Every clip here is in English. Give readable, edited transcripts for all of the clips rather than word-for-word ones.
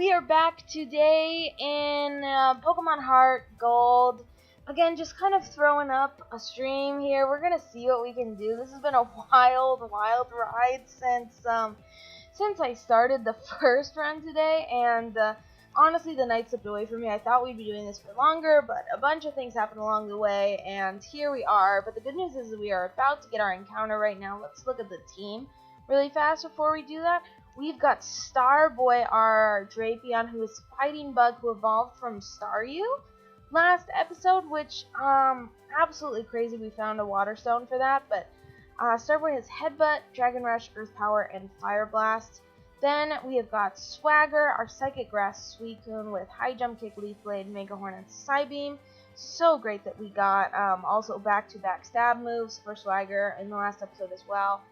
We are back today in Pokemon Heart Gold. Again, just kind of throwing up a stream here. We're gonna see what we can do. This has been a wild ride since I started the first run today, and honestly, the night slipped away from me. I thought we'd be doing this for longer, but a bunch of things happened along the way, and here we are. But the good news is we are about to get our encounter right now. Let's look at the team really fast before we do that. We've got Starboy, our Drapion, who is fighting Bug, who evolved from Staryu last episode, which, absolutely crazy. We found a Water Stone for that, but Starboy has Headbutt, Dragon Rush, Earth Power, and Fire Blast. Then we have got Swagger, our Psychic Grass Suicune with High Jump Kick, Leaf Blade, Mega Horn, and Psybeam. So great that we got also back-to-back stab moves for Swagger in the last episode as well.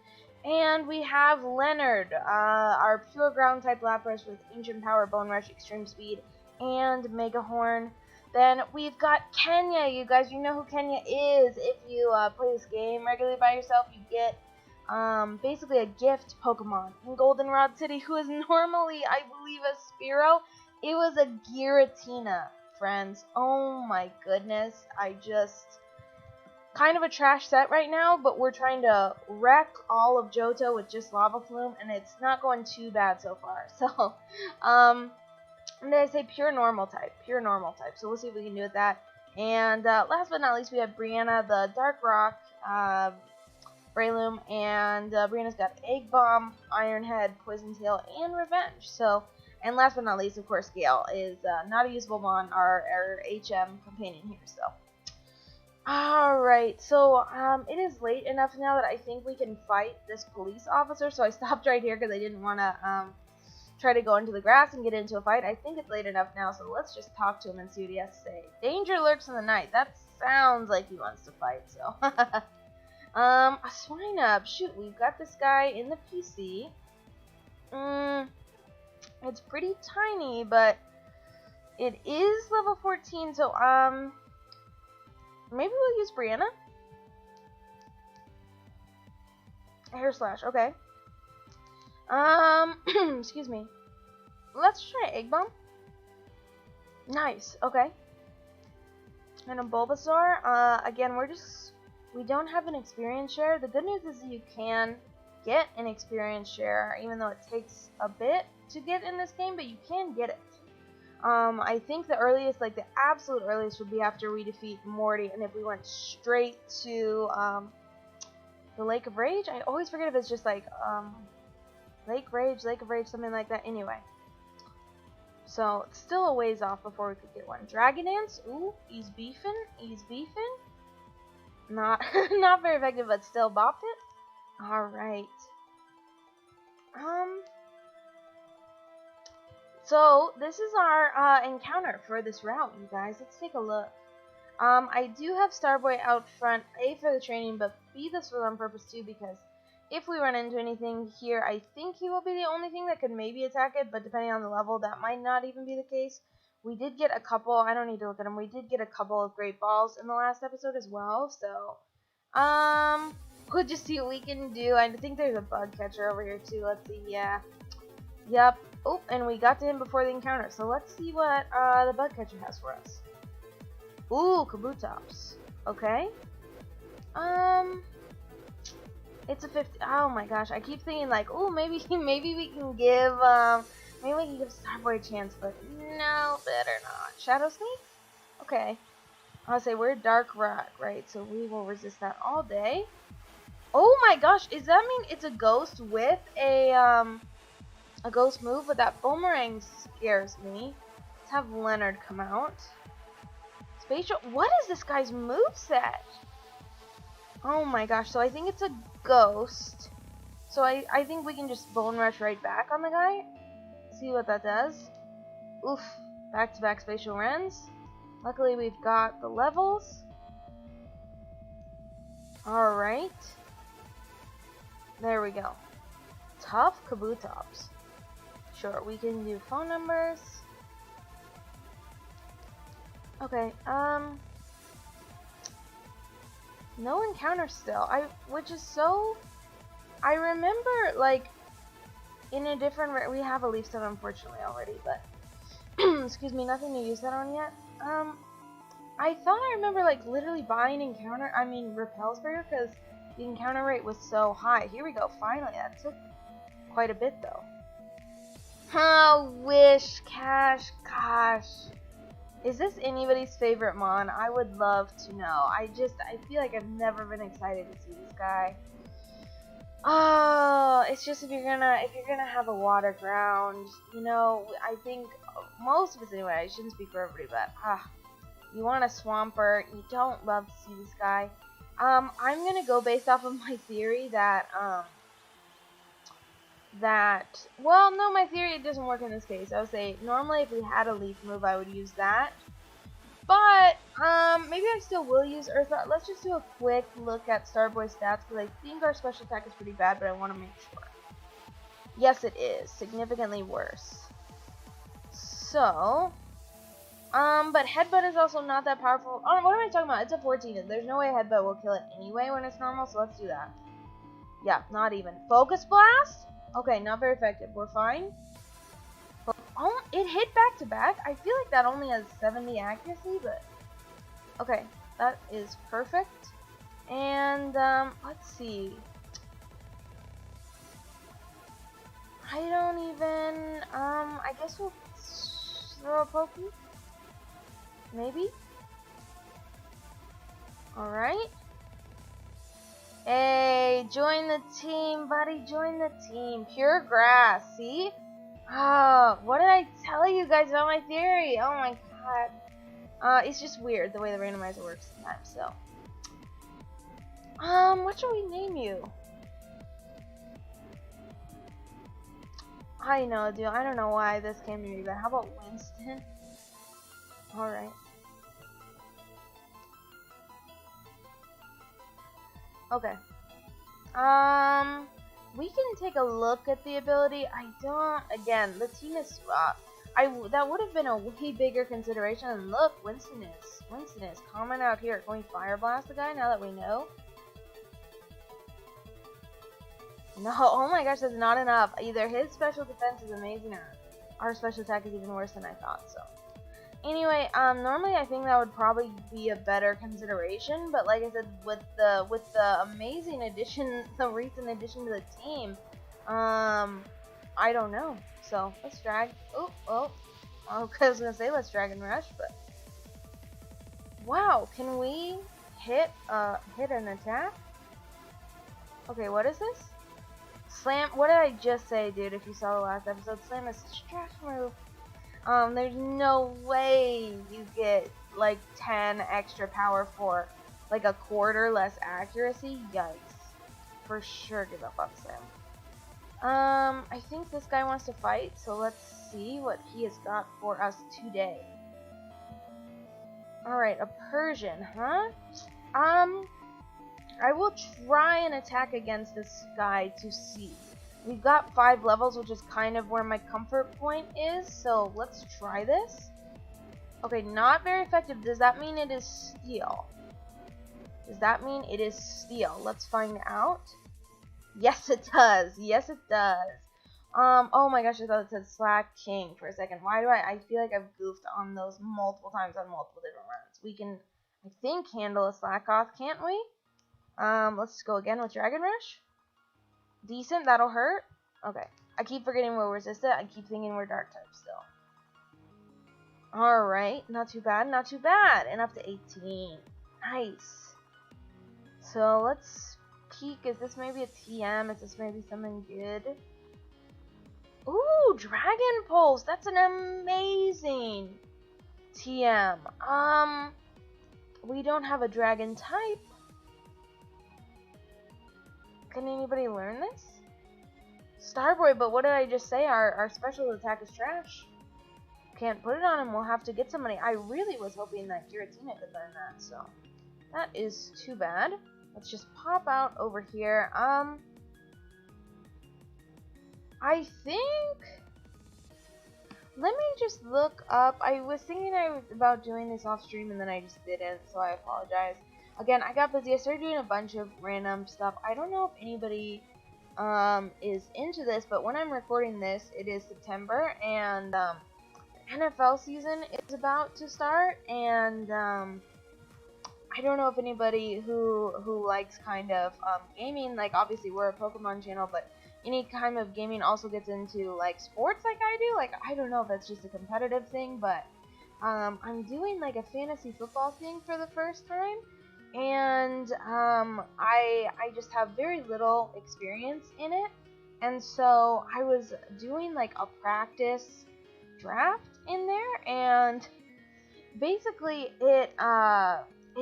And we have Leonard, our pure ground type Lapras with Ancient Power, Bone Rush, Extreme Speed, and Mega Horn. Then we've got Kenya. You guys, you know who Kenya is. If you play this game regularly by yourself, you get basically a gift Pokemon in Goldenrod City, who is normally, I believe, a Spearow. It was a Giratina, friends. Oh my goodness. Kind of a trash set right now, but we're trying to wreck all of Johto with just Lava Plume, and it's not going too bad so far. So, I'm going to say pure normal type. So we'll see what we can do with that. And last but not least, we have Brianna, the Dark Rock, Breloom, and Brianna's got Egg Bomb, Iron Head, Poison Tail, and Revenge. So, and last but not least, of course, Gale is not a usable Mon, our HM companion here. So. Alright, so it is late enough now that I think we can fight this police officer, so I stopped right here because I didn't want to try to go into the grass and get into a fight. I think it's late enough now, so let's just talk to him and see what he has to say. Danger lurks in the night. That sounds like he wants to fight, so. A swine up. Shoot, we've got this guy in the PC. It's pretty tiny, but it is level 14, so, maybe we'll use Brianna. Hair Slash, okay. Excuse me. Let's try Egg Bomb. Nice, okay. And a Bulbasaur. Again, we don't have an experience share. The good news is you can get an experience share, even though it takes a bit to get in this game, but you can get it. I think the earliest, like the absolute earliest, would be after we defeat Morty, and if we went straight to the Lake of Rage. I always forget if it's just like Lake of Rage, something like that. Anyway, so it's still a ways off before we could get one. Dragon Dance, ooh, he's beefing. Not not very effective, but still bopped it. All right. So, this is our encounter for this route, you guys. Let's take a look. I do have Starboy out front, A, for the training, but B, this was on purpose too, because if we run into anything here, I think he will be the only thing that could maybe attack it, but depending on the level, that might not even be the case. We did get a couple, I don't need to look at them, we did get a couple of Great Balls in the last episode as well, so, we'll just see what we can do. I think there's a bug catcher over here too, let's see, yeah. Yep. Oh, and we got to him before the encounter, so let's see what the bug catcher has for us. Ooh, Kabutops. Okay. It's a 50. Oh my gosh, I keep thinking like, oh, maybe we can give Starboy a chance, but no, better not. Shadow Sneak? Okay. I'll say we're Dark Rock, right? So we will resist that all day. Oh my gosh, does that mean it's a ghost with a ghost move? But that boomerang scares me. Let's have Leonard come out. Spatial. What is this guy's moveset? Oh my gosh. So I think it's a ghost. So I think we can just Bone Rush right back on the guy. See what that does. Oof. Back-to-back Spatial Rens. Luckily we've got the levels. Alright. There we go. Tough Kabutops. Sure, we can do phone numbers. Okay, no encounter still. Which is so... I remember, like, in a different... We have a Leaf Stone, unfortunately, already, but Excuse me, nothing to use that on yet. I thought I remember like literally buying repel sprayer because the encounter rate was so high. Here we go, finally. That took quite a bit though. Oh, Wish Cash, gosh. Is this anybody's favorite mon? I would love to know. I feel like I've never been excited to see this guy. Oh, it's just if you're gonna have a water ground, you know, I think most of us anyway, I shouldn't speak for everybody, but you want a Swampert, you don't love to see this guy. I'm gonna go based off of my theory that well, no, my theory, it doesn't work in this case. I would say normally if we had a leaf move I would use that, but maybe I still will use Earth Rod. Let's just do a quick look at Starboy's stats because I think our special attack is pretty bad, but I want to make sure. Yes, it is significantly worse. So but Headbutt is also not that powerful. Oh, what am I talking about? It's a 14. There's no way Headbutt will kill it anyway when it's normal, so let's do that. Yeah, not even. Focus Blast? Okay, not very effective. We're fine. Oh, it hit back to back. I feel like that only has 70 accuracy, but okay, that is perfect. And let's see. I don't even. I guess we'll throw a Pokey. Maybe. All right. Hey, join the team, buddy. Join the team. Pure grass. See? What did I tell you guys about my theory? Oh my god. It's just weird the way the randomizer works sometimes, so. What should we name you? I know, dude. I don't know why this came to me, but how about Winston? Alright. Okay. We can take a look at the ability. Again, the team is, that would have been a way bigger consideration. And look, Winston is common out here. Going Fire Blast the guy now that we know. No, oh my gosh, that's not enough. Either his special defense is amazing or our special attack is even worse than I thought, so. Anyway, normally I think that would probably be a better consideration, but like I said, with the amazing addition, the recent addition to the team, I don't know. So let's drag. I was gonna say let's drag and rush, but wow, can we hit an attack? Okay, what is this? Slam. What did I just say, dude? If you saw the last episode, slam is such a trash move. There's no way you get like 10 extra power for like a quarter less accuracy. Yikes. For sure give up on Sam. I think this guy wants to fight, so let's see what he has got for us today. Alright, a Persian, huh? I will try and attack against this guy to see. We've got 5 levels, which is kind of where my comfort point is, so let's try this. Okay, not very effective. Does that mean it is steel? Does that mean it is steel? Let's find out. Yes, it does. Yes, it does. Oh my gosh, I thought it said Slack King for a second. Why do I feel like I've goofed on those multiple times on multiple different rounds. We can, I think, handle a Slack Off, can't we? Let's go again with Dragon Rush. Decent, that'll hurt. Okay. I keep forgetting we're resistant. I keep thinking we're dark type still. Alright, not too bad, not too bad. And up to 18. Nice. So let's peek. Is this maybe a TM? Is this maybe something good? Ooh, Dragon Pulse. That's an amazing TM. We don't have a dragon type. Can anybody learn this? Starboy, but what did I just say? Our special attack is trash. Can't put it on him. We'll have to get somebody. I really was hoping that Giratina could learn that, so that is too bad. Let's just pop out over here. I think, let me just look up. I was thinking about doing this off stream and then I just didn't, so I apologize. Again, I got busy. I started doing a bunch of random stuff. I don't know if anybody is into this, but when I'm recording this, it is September, and NFL season is about to start, and I don't know if anybody who likes kind of gaming, like obviously we're a Pokemon channel, but any kind of gaming also gets into like sports like I do. Like I don't know if that's just a competitive thing, but I'm doing like a fantasy football thing for the first time, and I just have very little experience in it, and so I was doing like a practice draft in there, and basically it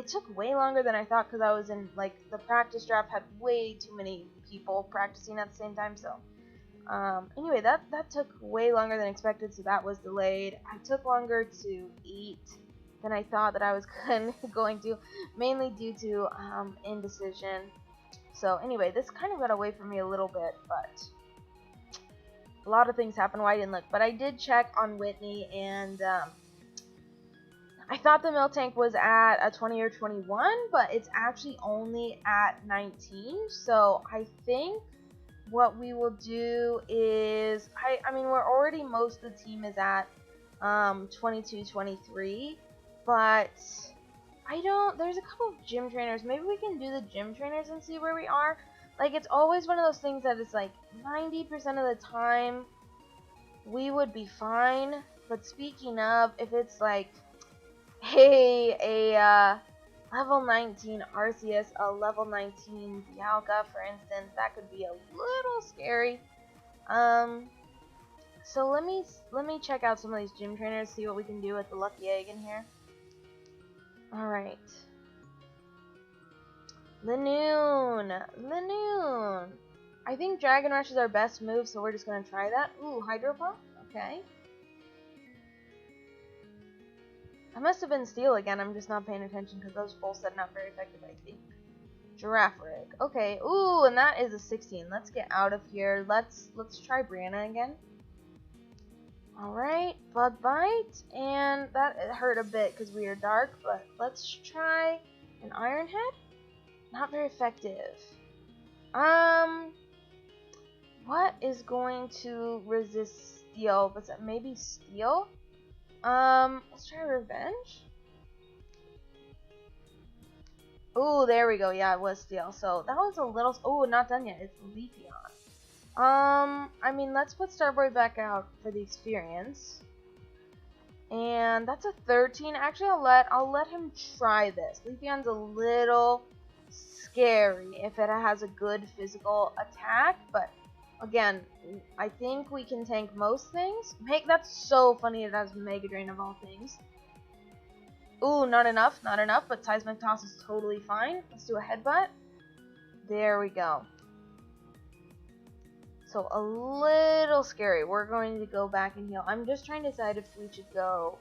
took way longer than I thought because I was in like the practice draft had way too many people practicing at the same time. So anyway, that took way longer than expected, so that was delayed. I took longer to eat than I thought that I was going to, mainly due to indecision. So anyway, this kind of got away from me a little bit, but a lot of things happened why I didn't look. But I did check on Whitney, and I thought the milk tank was at a 20 or 21, but it's actually only at 19. So I think what we will do is, I mean, we're already, most of the team is at 22, 23, but there's a couple of gym trainers. Maybe we can do the gym trainers and see where we are. Like, it's always one of those things that it's like 90% of the time we would be fine. But speaking of, if it's like, hey, a level 19 Arceus, a level 19 Dialga, for instance, that could be a little scary. So let me check out some of these gym trainers, see what we can do with the lucky egg in here. Alright. Lanoon. I think Dragon Rush is our best move, so we're just gonna try that. Ooh, Hydro Pump? Okay. I must have been Steel again, I'm just not paying attention because those full set not very effective, I think. Giraffe Rig. Okay, ooh, and that is a 16. Let's get out of here. Let's try Brianna again. Alright, Bug Bite, and that hurt a bit because we are dark, but let's try an Iron Head. Not very effective. What is going to resist Steel? Was it maybe Steel? Let's try Revenge. Ooh, there we go. Yeah, it was Steel. So that was a little. Oh, not done yet. It's Leafeon. I mean, let's put Starboy back out for the experience. And that's a 13. Actually, I'll let him try this. Leafeon's a little scary if it has a good physical attack, but again, I think we can tank most things. That's so funny it has Mega Drain of all things. Ooh, not enough, but Seismic Toss is totally fine. Let's do a Headbutt. There we go. So a little scary. We're going to go back and heal. I'm just trying to decide if we should go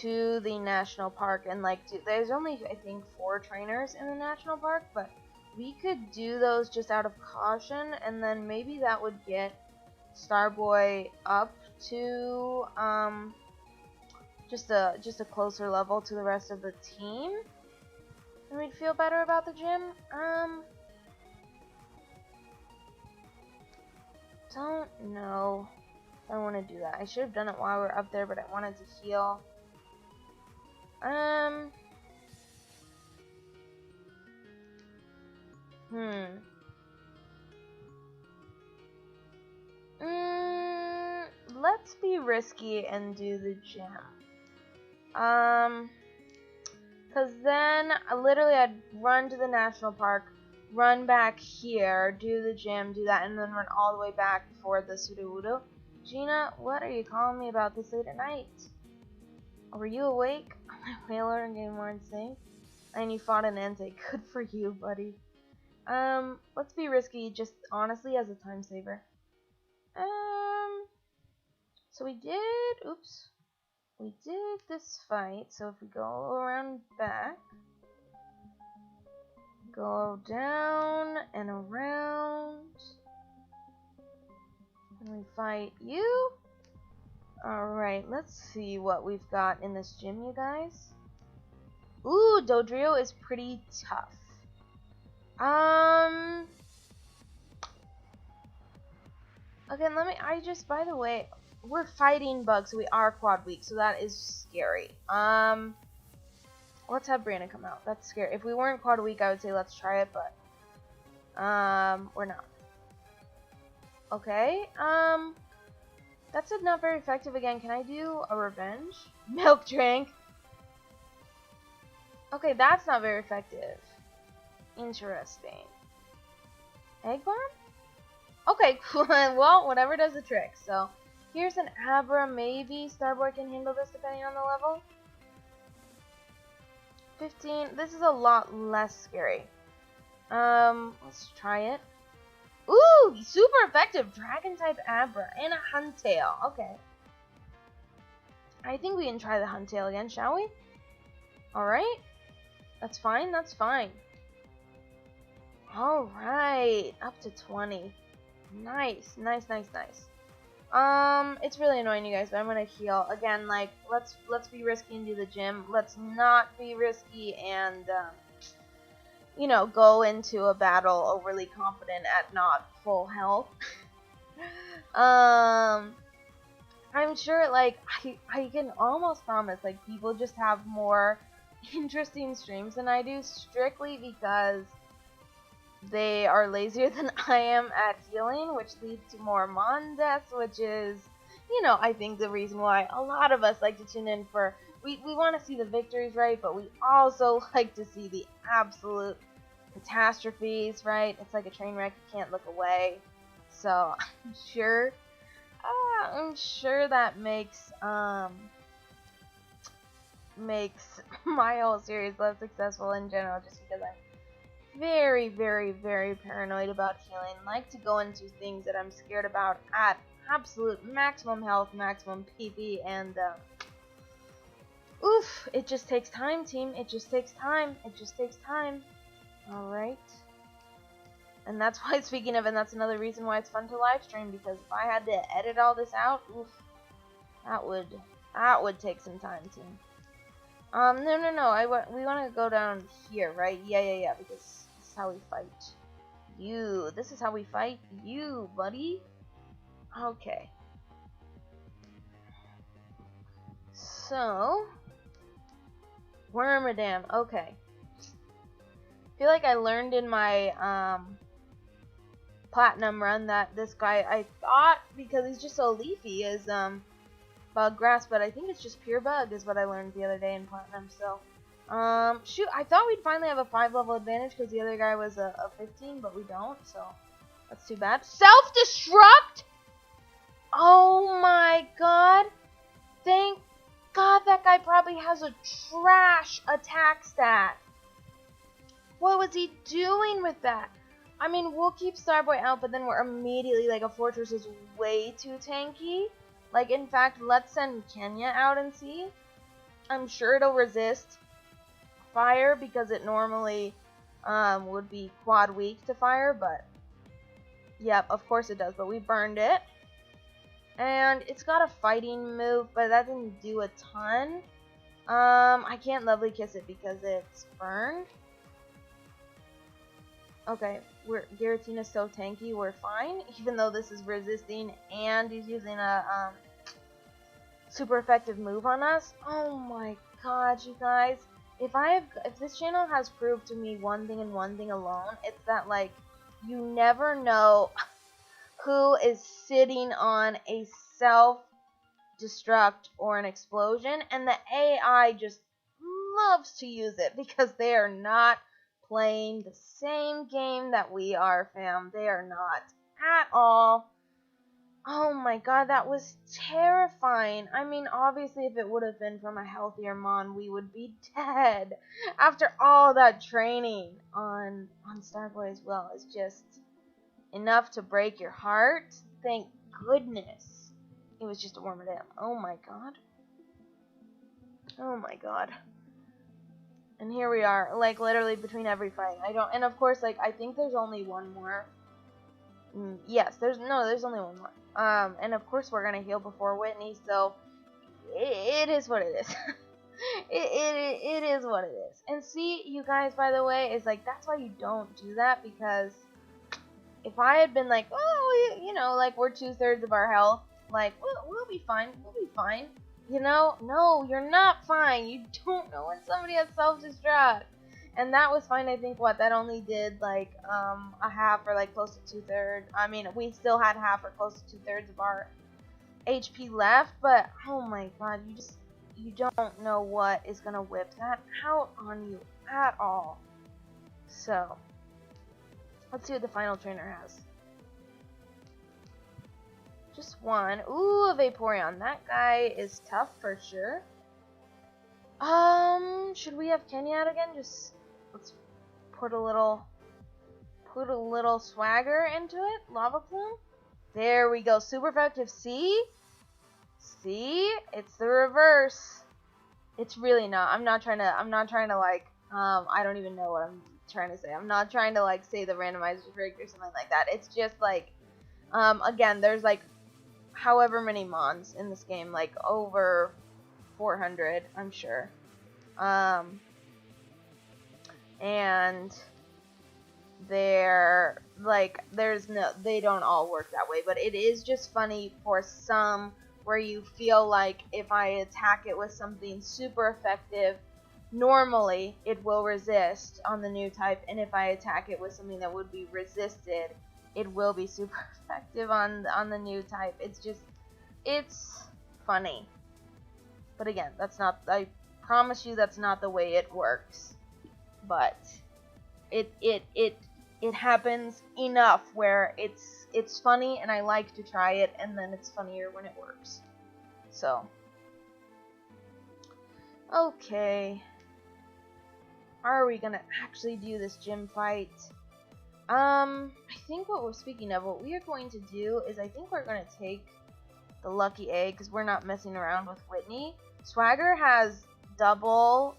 to the national park and like there's only I think 4 trainers in the national park, but we could do those just out of caution, and then maybe that would get Starboy up to just a closer level to the rest of the team, and we'd feel better about the gym. Don't know if I want to do that. I should have done it while we were up there, but I wanted to heal. Let's be risky and do the gym. Cause then literally I'd run to the national park, run back here, do the gym, do that, and then run all the way back for the Sudowoodo. Gina, what are you calling me about this late at night? Were you awake on my whaler and getting more insane? And you fought an Entei. Good for you, buddy. Let's be risky, just honestly as a time saver. So we did this fight, so if we go around back, go down and around, and we fight you. Alright, let's see what we've got in this gym, you guys. Ooh, Dodrio is pretty tough. Again, by the way, we're fighting bugs, so we are quad weak, so that is scary. Let's have Brianna come out. That's scary. If we weren't quad weak, I would say let's try it, but we're not. Okay, that's not very effective again. Can I do a revenge? Milk drink. Okay, that's not very effective. Interesting. Egg bomb? Okay, cool. Well, whatever does the trick. So, here's an Abra. Maybe Starboy can handle this depending on the level. 15. This is a lot less scary. Let's try it. Ooh, super effective. Dragon type Abra and a Huntail. Okay. I think we can try the Huntail again, shall we? Alright. That's fine, that's fine. Alright. Up to 20. Nice, nice, nice, nice. It's really annoying, you guys, but I'm gonna heal. Again, like, let's be risky and do the gym. Let's not be risky and, you know, go into a battle overly confident at not full health. I'm sure, like, I can almost promise, like, people just have more interesting streams than I do, strictly because they are lazier than I am at healing, which leads to more Mon deaths, which is, you know, I think the reason why a lot of us like to tune in for, we want to see the victories, right, but we also like to see the absolute catastrophes, right? It's like a train wreck, you can't look away. So I'm sure that makes my whole series less successful in general, just because I'm very, very, very paranoid about healing. Like to go into things that I'm scared about at absolute maximum health, maximum PP, and oof, it just takes time, team. It just takes time. It just takes time. Alright. And that's why, speaking of, and that's another reason why it's fun to live stream, because if I had to edit all this out, oof, that would take some time, team. No, we want to go down here, right? Yeah, because this is how we fight you. This is how we fight you, buddy. Okay. So, Wormadam, okay. I feel like I learned in my, platinum run that this guy, I thought, because he's just so leafy, is, bug grass, but I think it's just pure bug is what I learned the other day in platinum. So shoot, I thought we'd finally have a 5 level advantage because the other guy was a 15, but we don't, so that's too bad. Self-destruct? Oh my god, thank god that guy probably has a trash attack stat. What was he doing with that? I mean, we'll keep Starboy out, but then we're immediately like, a fortress is way too tanky. Like, in fact, let's send Kenya out and see. I'm sure it'll resist fire because it normally would be quad weak to fire, but yep, of course it does, but we burned it. And it's got a fighting move, but that didn't do a ton. I can't lovely kiss it because it's burned. Okay, Giratina's so tanky, we're fine, even though this is resisting and he's using a super effective move on us. Oh my god, you guys. If this channel has proved to me one thing and one thing alone, it's that, like, you never know who is sitting on a self-destruct or an explosion, and the AI just loves to use it because they are not playing the same game that we are, fam. They are not at all. Oh my god, that was terrifying. I mean, obviously, if it would have been from a healthier Mon, we would be dead. After all that training on Starboy as well, is just enough to break your heart. Thank goodness it was just a Wormadam. Oh my god. Oh my god. And here we are, like, literally between every fight. And of course, like, I think there's only one more. Yes, there's only one more. And of course we're gonna heal before Whitney, so it is what it is. it is what it is. And see, you guys, by the way, is like, that's why you don't do that, because if I had been like, oh, you know, like, we're 2/3 of our health, like, we'll be fine. We'll be fine. You know? No, you're not fine. You don't know when somebody has self-destruct. And that was fine. I think that only did like a half or like close to 2/3. I mean, we still had half or close to 2/3 of our HP left, but oh my god, you don't know what is gonna whip that out on you at all. So let's see what the final trainer has. Just one. Ooh, a Vaporeon. That guy is tough for sure. Should we have Kenya out again? Just let's put a little swagger into it. Lava Plume. There we go. Super effective. See? It's the reverse. It's really not. I'm not trying to like I don't even know what I'm trying to say. I'm not trying to like say the randomizer is rigged or something like that. It's just like again, there's like however many mons in this game, like over 400, I'm sure. And they're like they don't all work that way, but it is just funny for some where you feel like if I attack it with something super effective, normally it will resist on the new type, and if I attack it with something that would be resisted, it will be super effective on the new type. It's funny. But again, I promise you that's not the way it works. But it happens enough where it's funny and I like to try it, and then it's funnier when it works. So okay. Are we gonna actually do this gym fight? I think what we are going to do is I think we're gonna take the lucky egg because we're not messing around with Whitney. Swagger has double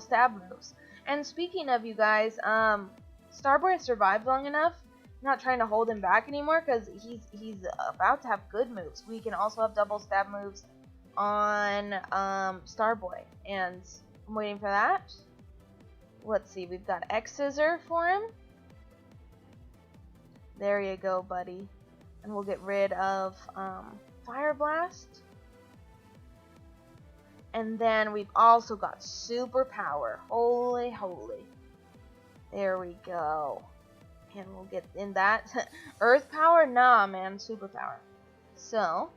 stab moves. And speaking of, you guys, Starboy survived long enough. I'm not trying to hold him back anymore because he's about to have good moves. We can also have double stab moves on Starboy, and I'm waiting for that. Let's see, we've got X Scissor for him. There you go, buddy. And we'll get rid of Fire Blast. And then we've also got Super Power. Holy holy. There we go. And we'll get in that. Earth Power? Nah, man. Super Power. So,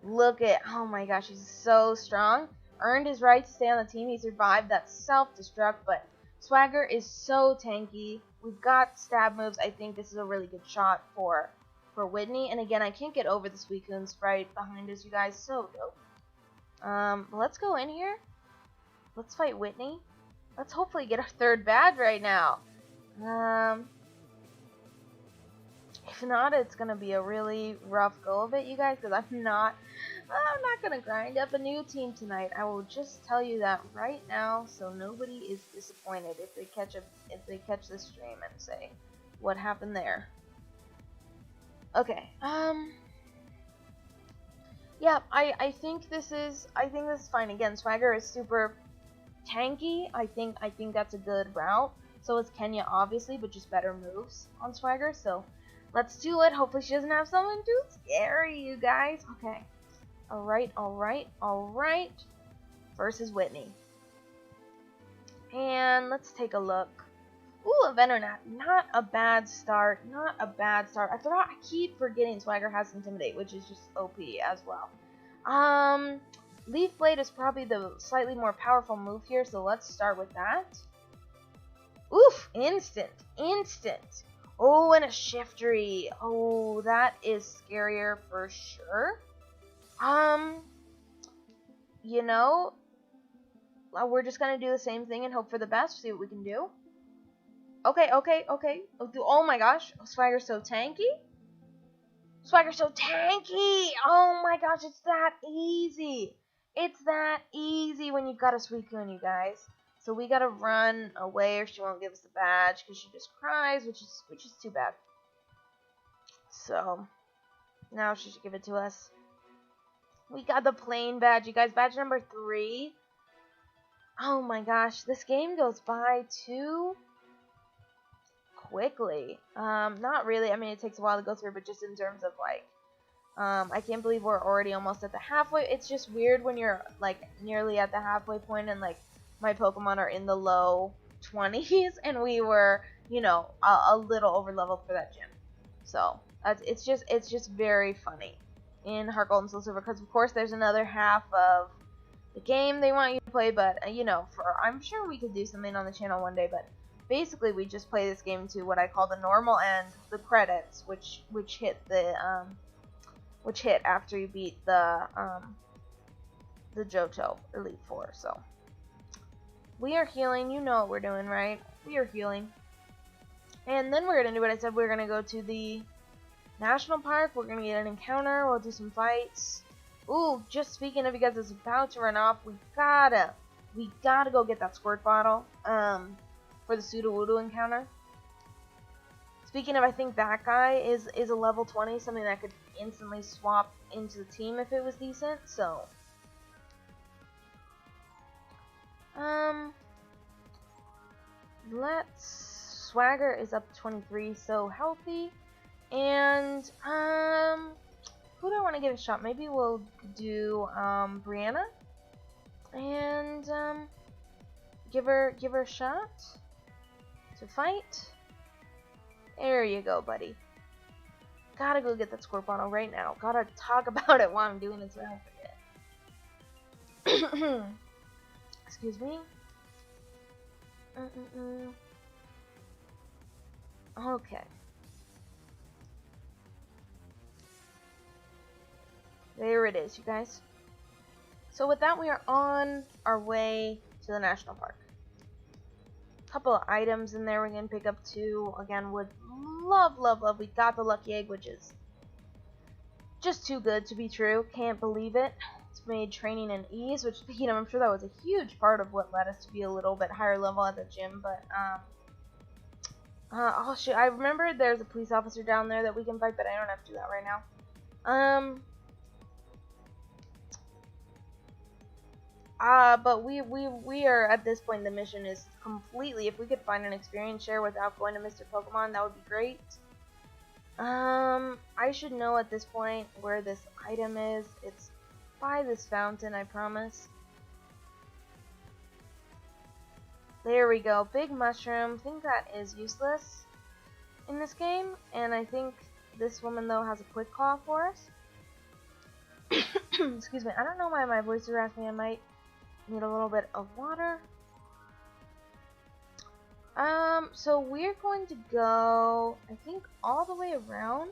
look at, oh my gosh, he's so strong. Earned his right to stay on the team. He survived that self-destruct, but Swagger is so tanky. We've got stab moves. I think this is a really good shot for Whitney. And again, I can't get over the Suicune sprite behind us, you guys. So dope. Let's go in here. Let's fight Whitney. Let's hopefully get our third badge right now. If not, it's gonna be a really rough go of it, you guys, because I'm not gonna grind up a new team tonight. I will just tell you that right now, so nobody is disappointed if they catch this stream and say what happened there. Okay. Yeah, I think this is fine. Again, Swagger is super tanky. I think that's a good route. So is Kenya, obviously, but just better moves on Swagger. So let's do it. Hopefully she doesn't have something too scary, you guys. Okay. Alright. Versus Whitney. And let's take a look. Ooh, a Venonat. Not a bad start. I keep forgetting Swagger has Intimidate, which is just OP as well. Leaf Blade is probably the slightly more powerful move here, so let's start with that. Oof! Instant. Oh, and a Shiftry. Oh, that is scarier for sure. You know, we're just gonna do the same thing and hope for the best. See what we can do. Okay. Oh my gosh, Swagger's so tanky. Oh my gosh, it's that easy. It's that easy when you've got a Suicune, you guys. So we gotta run away, or she won't give us the badge because she just cries, which is too bad. So now she should give it to us. We got the plain badge, you guys. Badge number 3. Oh my gosh, this game goes by too quickly. Not really. I mean, it takes a while to go through, but just in terms of like, I can't believe we're already almost at the halfway. It's just weird when you're like nearly at the halfway point and like my Pokemon are in the low 20s and we were, you know, a little over leveled for that gym. So it's just very funny in Heart Gold and Soul Silver because of course there's another half of the game they want you to play, but you know, I'm sure we could do something on the channel one day, but basically we just play this game to what I call the normal and the credits, which hit after you beat the Johto Elite Four. So we are healing. You know what we're doing, right? We are healing, and then we're gonna do what I said. We're gonna go to the national park. We're gonna get an encounter. We'll do some fights. Ooh, just speaking of, because it's about to run off, we gotta go get that squirt bottle for the Sudowoodo encounter. Speaking of, I think that guy is a level 20, something that could instantly swap into the team if it was decent. So Swagger is up to 23, so healthy. And who do I want to give a shot? Maybe we'll do Brianna and give her a shot to fight. There you go, buddy. Gotta go get that squirt bottle right now. Gotta talk about it while I'm doing it so I don't forget. Excuse me. Okay. There it is, you guys. So with that, we are on our way to the national park. Couple of items in there we can pick up too. Again, would love. We got the lucky egg, which is just too good to be true. Can't believe it. It's made training an ease, which, you know, I'm sure that was a huge part of what led us to be a little bit higher level at the gym. But oh shoot, I remember there's a police officer down there that we can fight, but I don't have to do that right now. But we are at this point. The mission is completely. If we could find an experience share without going to Mr. Pokemon, that would be great. I should know at this point where this item is. It's by this fountain, I promise. There we go. Big mushroom. I think that is useless in this game, and I think this woman though has a quick call for us. Excuse me. I don't know why my voice is raspy. I might need a little bit of water. So we're going to go, I think, all the way around,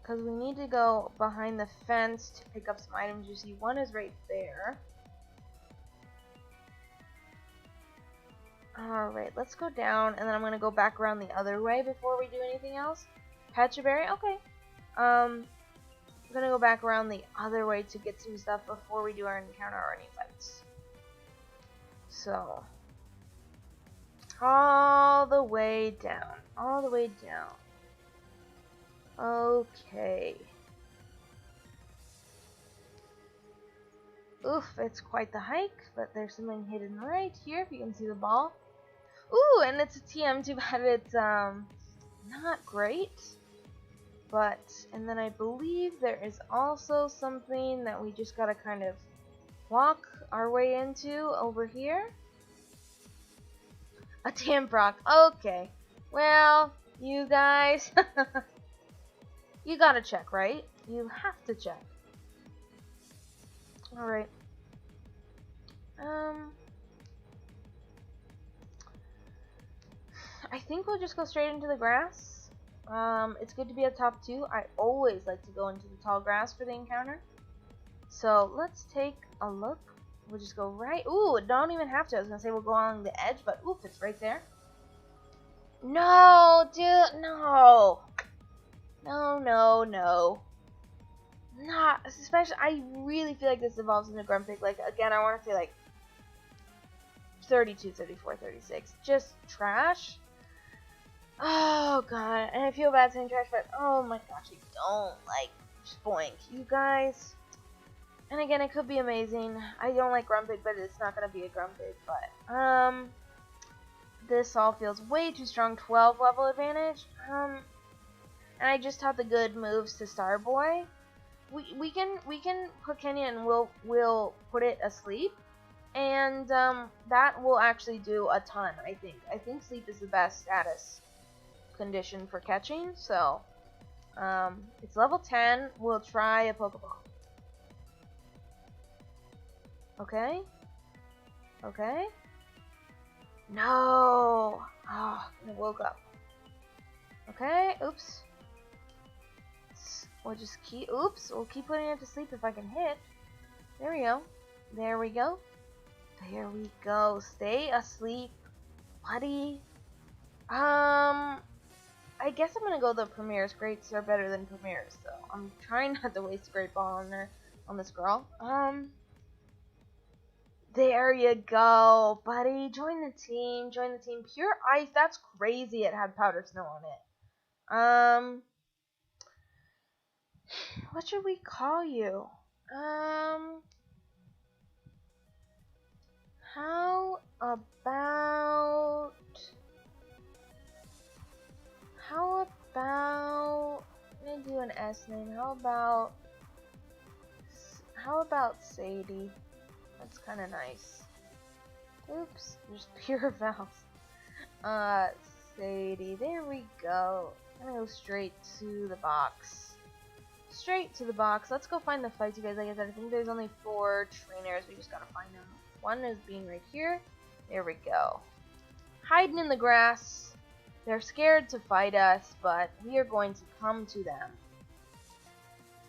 because we need to go behind the fence to pick up some items. You see, one is right there. Alright, let's go down, and then I'm going to go back around the other way before we do anything else. Pechaberry? Okay. I'm going to go back around the other way to get some stuff before we do our encounter or any fights. So, all the way down. All the way down. Okay. Oof, it's quite the hike, but there's something hidden right here, if you can see the ball. Ooh, and it's a TM, too bad it's, not great. But, and then I believe there is also something that we just gotta kind of walk our way into over here. A Tamprock. Okay. Well, you guys, you gotta check, right? You have to check. Alright. I think we'll just go straight into the grass. It's good to be at top 2. I always like to go into the tall grass for the encounter. So let's take a look. We'll just go right. Ooh, don't even have to. I was gonna say we'll go along the edge, but oof, it's right there. No, dude, no. No. Not, especially, I really feel like this evolves into Grumpig. Like, again, I want to say like 32, 34, 36. Just trash. Oh god, and I feel bad saying trash, but oh my gosh, I don't like Spoink, you guys. And again, it could be amazing. I don't like Grumpig, but it's not gonna be a Grumpig. But This all feels way too strong. 12 level advantage. And I just have the good moves to Starboy. We can put Kenya and we'll put it asleep, and that will actually do a ton. I think sleep is the best status condition for catching. So it's level 10. We'll try a Pokeball. Okay. Okay. No. Oh, I woke up. Okay. Oops. We'll just keep. Oops. We'll keep putting it to sleep if I can hit. There we go. There we go. There we go. Stay asleep, buddy. I guess I'm gonna go the Premier's. Greats are better than Premier's, so I'm trying not to waste a Great Ball on this girl. There you go, buddy. Join the team. Join the team. Pure Ice. That's crazy. It had Powder Snow on it. What should we call you? How about, let me do an S name. How about Sadie? That's kind of nice. Oops, just pure vowels. Sadie, there we go. I'm gonna go straight to the box. Straight to the box. Let's go find the fights, you guys. Like I said, I think there's only 4 trainers. We just gotta find them. One is being right here. There we go. Hiding in the grass. They're scared to fight us, but we are going to come to them.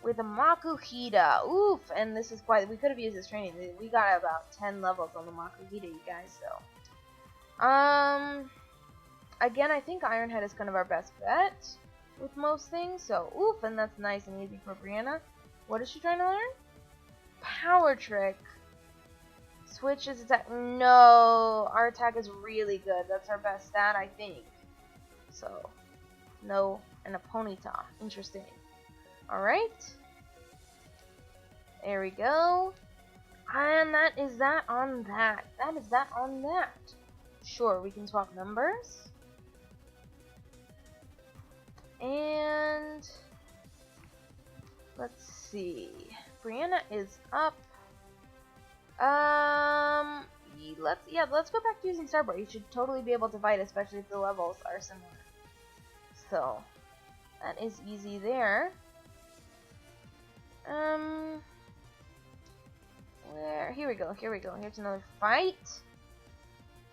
With a Makuhita. Oof! And this is quite... We could have used this training. We got about 10 levels on the Makuhita, you guys, so... Again, I think Iron Head is kind of our best bet with most things, so... Oof! And that's nice and easy for Brianna. What is she trying to learn? Power Trick. Switch his attack. No! Our attack is really good. That's our best stat, I think. So... No. And a Ponyta. Interesting. Alright. There we go. And that is that on that. That is that on that. Sure, we can swap numbers. And let's see. Brianna is up. Let's go back to using Starboy. You should totally be able to fight, especially if the levels are similar. So that is easy there. Here we go. Here's another fight.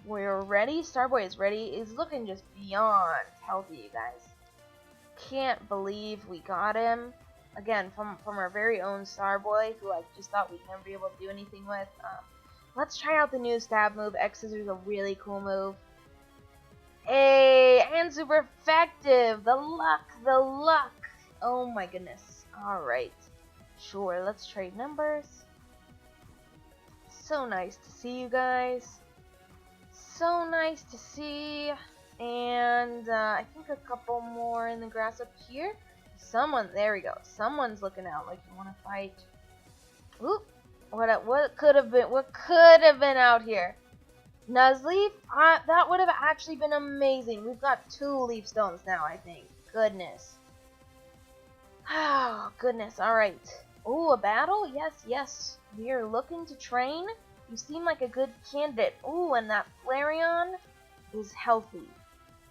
We're ready. Starboy is ready. Is looking just beyond healthy, you guys. Can't believe we got him. Again, from our very own Starboy, who I just thought we'd never be able to do anything with. Let's try out the new stab move. X Scissors is a really cool move. Hey, and super effective. The luck. Oh my goodness. Alright. Sure, let's trade numbers. So nice to see you guys. So nice to see. And I think a couple more in the grass up here. There we go. Someone's looking out like you want to fight. Oop. What could have been out here? Nuzleaf? That would have actually been amazing. We've got 2 leaf stones now, I think. Goodness. Oh, goodness. Alright. Ooh, a battle? Yes. We are looking to train. You seem like a good candidate. Ooh, and that Flareon is healthy.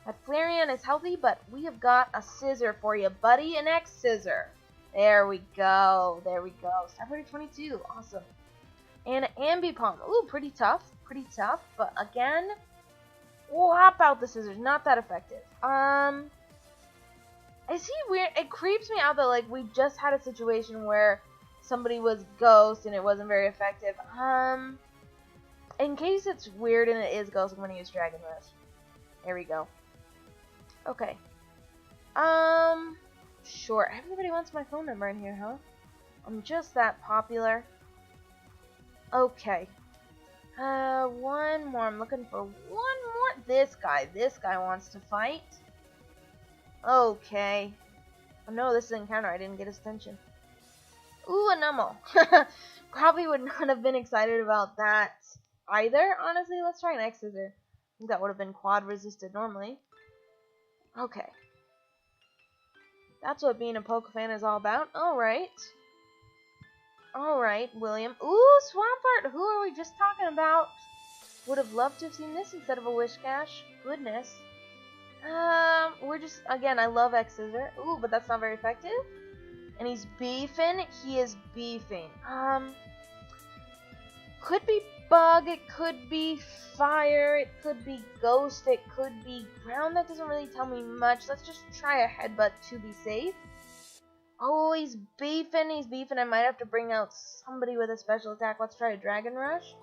But we have got a scissor for you, buddy. An X scissor. There we go. Starboy 22. Awesome. And an Ambipom. Ooh, pretty tough. But again, whop out the scissors. Not that effective. Is he weird? It creeps me out that, like, we just had a situation where somebody was Ghost and it wasn't very effective. In case it's weird and it is Ghost, I'm going to use Dragon Rush. There we go. Okay. Sure. Everybody wants my phone number in here, huh? I'm just that popular. Okay. One more. I'm looking for one more. This guy wants to fight. Okay. Oh no, this is an encounter. I didn't get his attention. Ooh, a Numel. Probably would not have been excited about that either, honestly. Let's try an X Scissor. That would have been quad resisted normally. Okay. That's what being a poke fan is all about. Alright. Alright, William. Ooh, Swampert! Who are we just talking about? Would have loved to have seen this instead of a Wish Cash. Goodness. We're just, again, I love X-Scissor. Ooh, but that's not very effective. And he's beefing. He is beefing. Could be bug, it could be fire, it could be ghost, it could be ground. That doesn't really tell me much. Let's just try a headbutt to be safe. Oh, he's beefing. I might have to bring out somebody with a special attack. Let's try a Dragon Rush.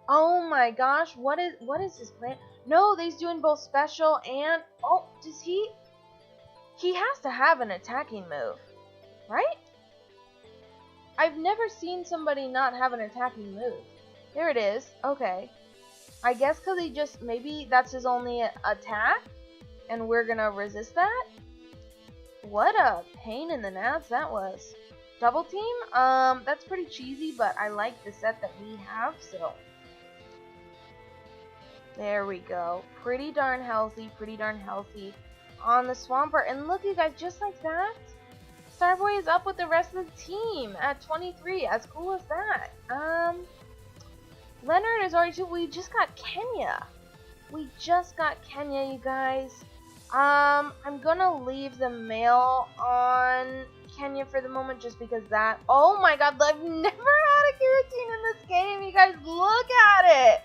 Oh my gosh, what is his plan? No, he's doing both special and... Oh, does he... He has to have an attacking move, right? I've never seen somebody not have an attacking move. There it is. Okay. I guess because he just... Maybe that's his only attack, and we're gonna resist that? What a pain in the nuts that was. Double team? That's pretty cheesy, but I like the set that we have, so... There we go. Pretty darn healthy on the Swampert. And look, you guys, just like that, Starboy is up with the rest of the team at 23. As cool as that. Leonard is already 2. We just got Kenya. You guys. I'm gonna leave the mail on Kenya for the moment just because that... Oh my god, I've never had a Giratina in this game. You guys, look at it.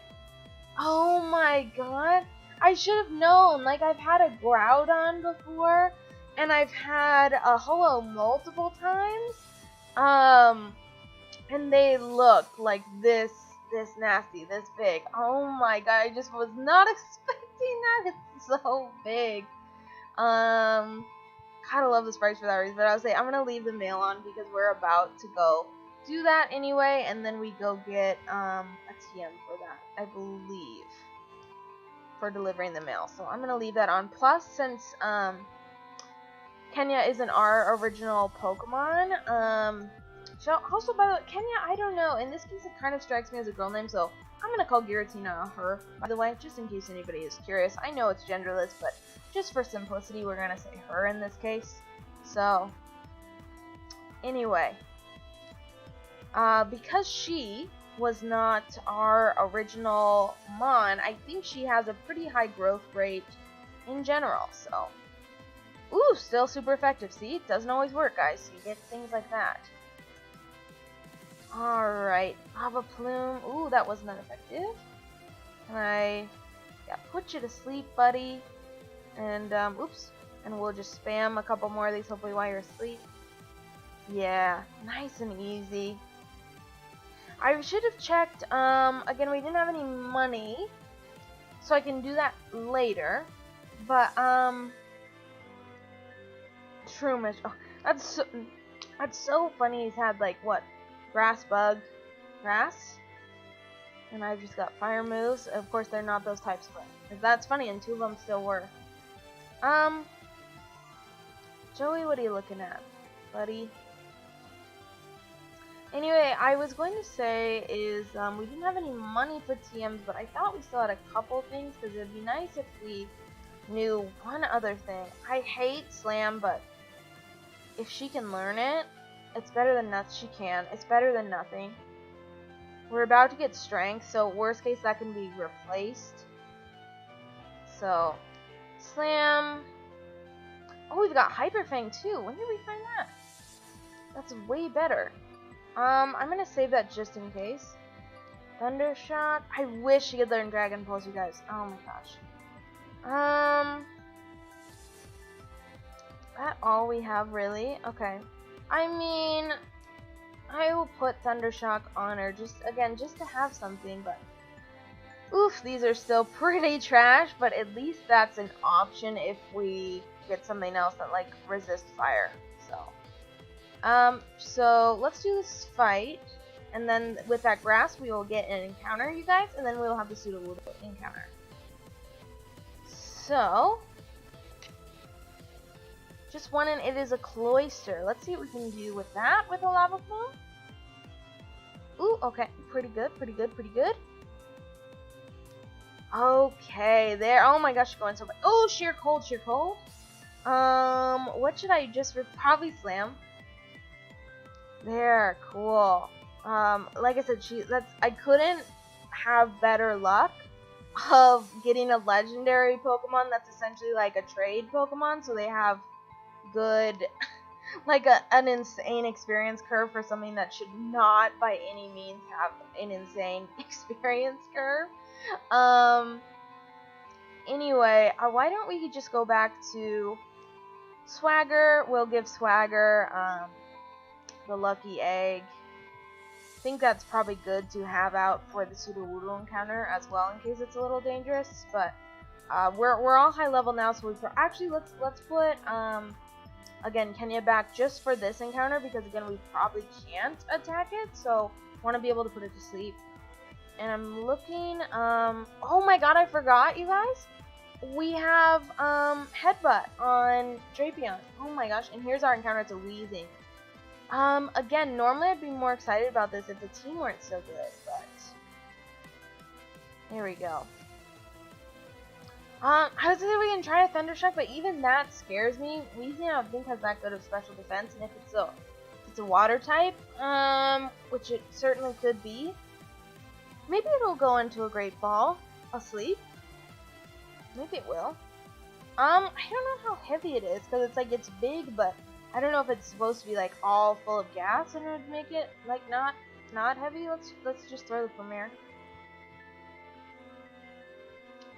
Oh my god. I should have known. Like, I've had a Groudon before, and I've had a Ho-Oh multiple times. And they look like this nasty, this big. Oh my god, I just was not expecting that. It's so big. Gotta love the sprites for that reason, but I would say I'm gonna leave the mail on because we're about to go do that anyway, and then we go get a TM for that, I believe, for delivering the mail. So I'm gonna leave that on. Plus, since Kenya isn't our original Pokemon, so also, by the way, Kenya, I don't know. In this case, it kind of strikes me as a girl name, so I'm gonna call Giratina her. By the way, just in case anybody is curious, I know it's genderless, but just for simplicity, we're gonna say her in this case. So, anyway. Because she was not our original Mon, I think she has a pretty high growth rate in general, so. Ooh, still super effective. See, it doesn't always work, guys. You get things like that. Alright, Lava Plume. Ooh, that wasn't that effective. Can I... Yeah, put you to sleep, buddy. And, oops. And we'll just spam a couple more of these, hopefully while you're asleep. Yeah, nice and easy. I should have checked, again, we didn't have any money, so I can do that later, but, Shroomish, oh, that's so funny. He's had, like, what, grass, bug, grass, and I've just got fire moves. Of course, they're not those types, but that's funny, and 2 of them still were. Joey, what are you looking at, buddy? Anyway, I was going to say is, we didn't have any money for TMs, but I thought we still had a couple things, because it would be nice if we knew one other thing. I hate Slam, but if she can learn it, it's better than she can. It's better than nothing. We're about to get Strength, so worst case, that can be replaced. So, Slam. Oh, we've got Hyper Fang, too. When did we find that? That's way better. I'm gonna save that just in case. Thundershock. I wish she could learn Dragon Pulse, you guys. Oh my gosh. That all we have, really? Okay. I mean, I will put Thundershock on her, just to have something, but... Oof, these are still pretty trash, but at least that's an option if we get something else that, like, resists fire, so... So let's do this fight, and then with that grass we will get an encounter, you guys, and then we'll have the Sudowoodo encounter. So, just one, and it is a Cloyster. Let's see what we can do with that with a Lava Plume. Ooh, okay, pretty good. Okay, there. Oh my gosh, going so bad. Oh, sheer cold, sheer cold. What should I just probably slam? There, cool. Like I said, I couldn't have better luck of getting a legendary Pokemon that's essentially like a trade Pokemon, so they have good, like an insane experience curve for something that should not by any means have an insane experience curve. Anyway, why don't we just go back to Swagger? We'll give Swagger, the lucky egg. I think that's probably good to have out for the Sudowoodo encounter as well, in case it's a little dangerous. But we're all high level now, so actually let's put again Kenya back just for this encounter, because again we probably can't attack it, so want to be able to put it to sleep. And I'm looking. Oh my god, I forgot, you guys. We have Headbutt on Drapion. Oh my gosh, and here's our encounter. It's a Weezing. Again, normally I'd be more excited about this if the team weren't so good, but there we go. I was thinking we can try a Thundershock, but even that scares me. Weezing, I don't think has that good of special defense, and if it's a water type, which it certainly could be, maybe it'll go into a Great Ball asleep. Maybe it will. I don't know how heavy it is, because it's like it's big, but I don't know if it's supposed to be like all full of gas in order to make it like not heavy. Let's just throw the Premier.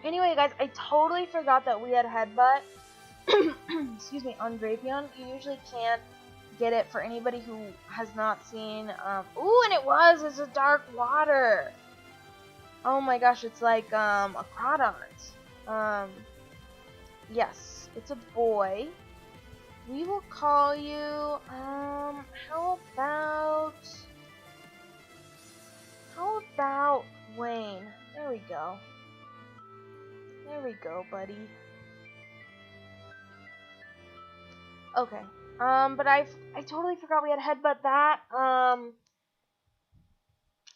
Anyway, guys, I totally forgot that we had Headbutt. Excuse me, on Drapion. You usually can't get it for anybody who has not seen. Ooh, and it's a dark water. Oh my gosh, it's like a Crawdont. Yes, it's a boy. We will call you, how about Wayne? There we go. There we go, buddy. Okay. But I totally forgot we had Headbutt that.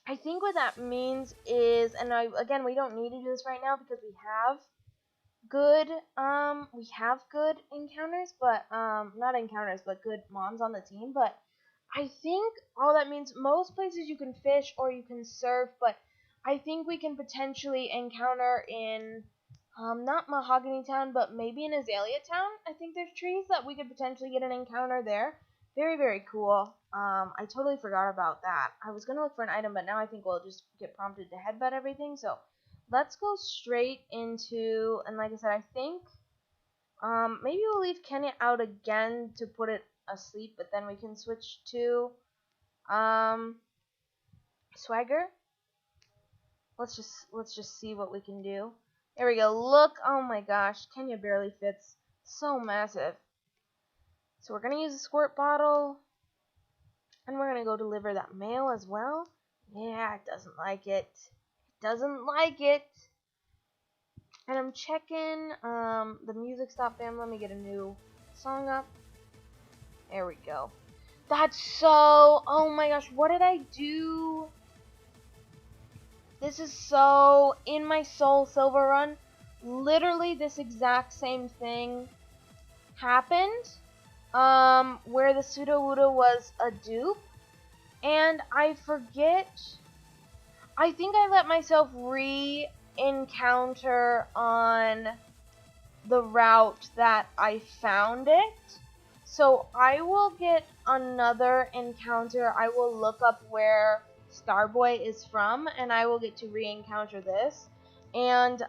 I think what that means is, and again, we don't need to do this right now because we have good encounters, but not encounters, but good mons on the team. But I think all that means, most places you can fish or you can surf, but I think we can potentially encounter in not Mahogany Town, but maybe in Azalea Town. I think there's trees that we could potentially get an encounter there. Very, very cool. I totally forgot about that. I was gonna look for an item, but now I think we'll just get prompted to headbutt everything. So let's go straight into, and like I said, I think maybe we'll leave Kenya out again to put it asleep, but then we can switch to Swagger. Let's just see what we can do. There we go. Look, oh my gosh, Kenya barely fits. So massive. So we're gonna use a squirt bottle, and we're gonna go deliver that mail as well. Yeah, it doesn't like it. It doesn't like it. And I'm checking the music stop fam. Let me get a new song up. There we go. That's so, oh my gosh, what did I do? This is so, in my Soul Silver run, literally this exact same thing happened, where the Sudowoodo was a dupe, and I forget, I think I let myself re-encounter on the route that I found it. So I will get another encounter. I will look up where Starboy is from, and I will get to re-encounter this. And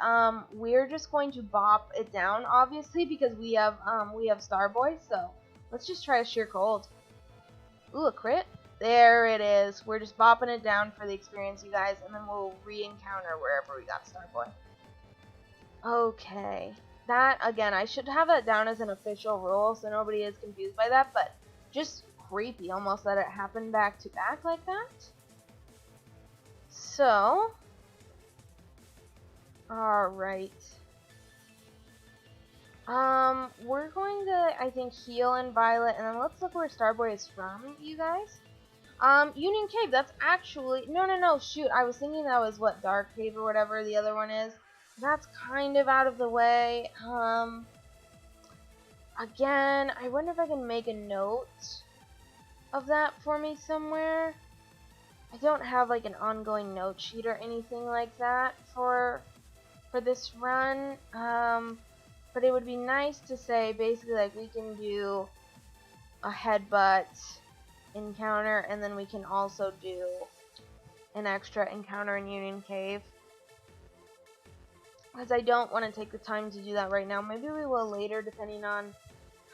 we're just going to bop it down, obviously, because we have Starboy. So let's just try a sheer cold. Ooh, a crit. There it is. We're just bopping it down for the experience, you guys, and then we'll re-encounter wherever we got Starboy. Okay. That, again, I should have that down as an official rule so nobody is confused by that, but just creepy almost that it happened back to back like that. So, alright. We're going to, I think, heal in Violet, and then let's look where Starboy is from, you guys. Union Cave, that's actually, no, shoot, I was thinking that was what, Dark Cave or whatever the other one is. that's kind of out of the way. Again, I wonder if I can make a note of that for me somewhere. I don't have like an ongoing note sheet or anything like that for this run. But it would be nice to say basically like we can do a headbutt encounter, and then we can also do an extra encounter in Union Cave. Because I don't want to take the time to do that right now. Maybe we will later, depending on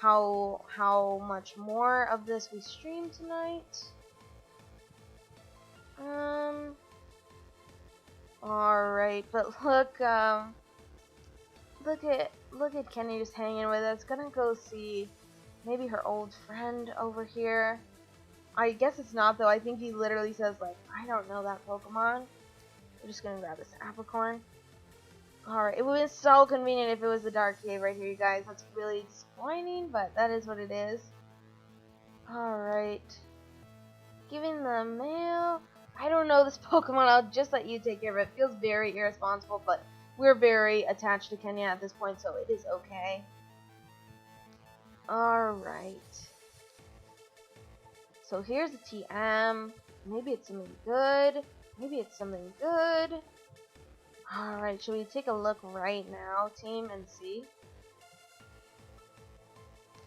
how much more of this we stream tonight. Alright, but look at Kenny just hanging with us. Gonna go see maybe her old friend over here. I guess it's not though. I think he literally says like, I don't know that Pokemon. We're just gonna grab this apricorn. Alright, it would be so convenient if it was the Dark Cave right here, you guys. That's really disappointing, but that is what it is. Alright. Giving the mail. I don't know this Pokemon. I'll just let you take care of it. It feels very irresponsible, but we're very attached to Kenya at this point, so it is okay. Alright. So here's a TM. Maybe it's something good. Maybe it's something good. Alright, should we take a look right now, team, and see?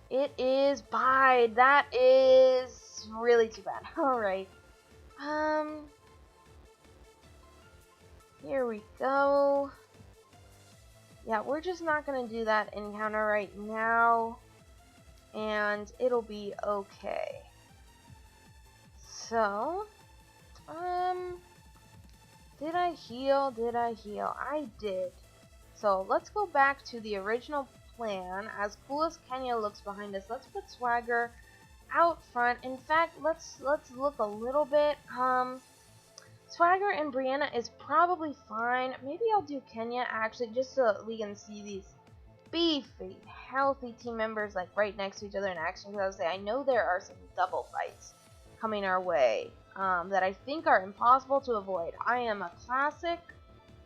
It is Bide. That is really too bad. Alright. Here we go. Yeah, we're just not gonna do that encounter right now, and it'll be okay. So, did I heal? Did I heal? I did. So let's go back to the original plan. As cool as Kenya looks behind us, let's put Swagger out front. In fact, let's look a little bit. Swagger and Brianna is probably fine. Maybe I'll do Kenya actually, just so we can see these beefy, healthy team members like right next to each other in action. Because I was saying, I know there are some double fights coming our way that I think are impossible to avoid. I am a classic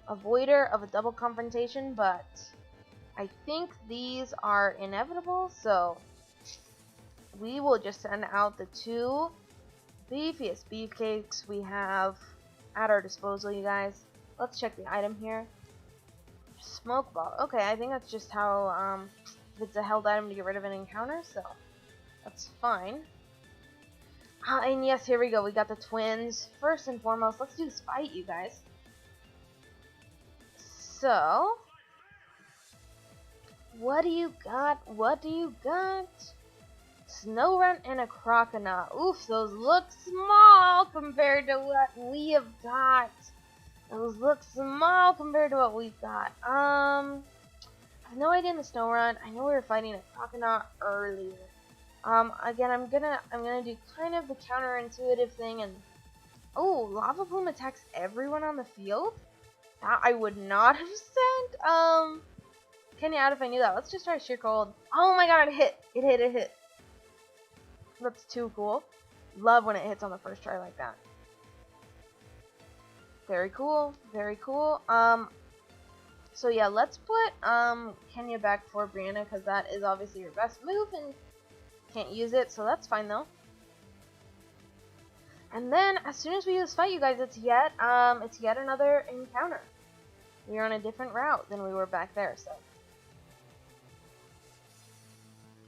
avoider of a double confrontation, but I think these are inevitable. So we will just send out the two beefiest beefcakes we have at our disposal, you guys. Let's check the item here. Smoke ball. Okay, I think that's just how, it's a held item to get rid of an encounter, so that's fine. And yes, here we go. We got the twins. First and foremost, let's do this fight, you guys. So, what do you got? What do you got? Snorunt and a Croconaut. Oof, those look small compared to what we have got. Those look small compared to what we've got. I have no idea in the Snorunt. I know we were fighting a Croconaut earlier. Again, I'm gonna do kind of the counterintuitive thing, and oh, Lava Plume attacks everyone on the field. That I would not have sent. Kenny out if I knew that. Let's just try Sheer Cold. Oh my god, it hit! It hit! It hit! That's too cool. Love when it hits on the first try like that. Very cool. Very cool. So yeah, let's put Kenya back for Brianna because that is obviously your best move and can't use it, so that's fine though. And then as soon as we do this fight, you guys, it's yet another encounter. We're on a different route than we were back there, so.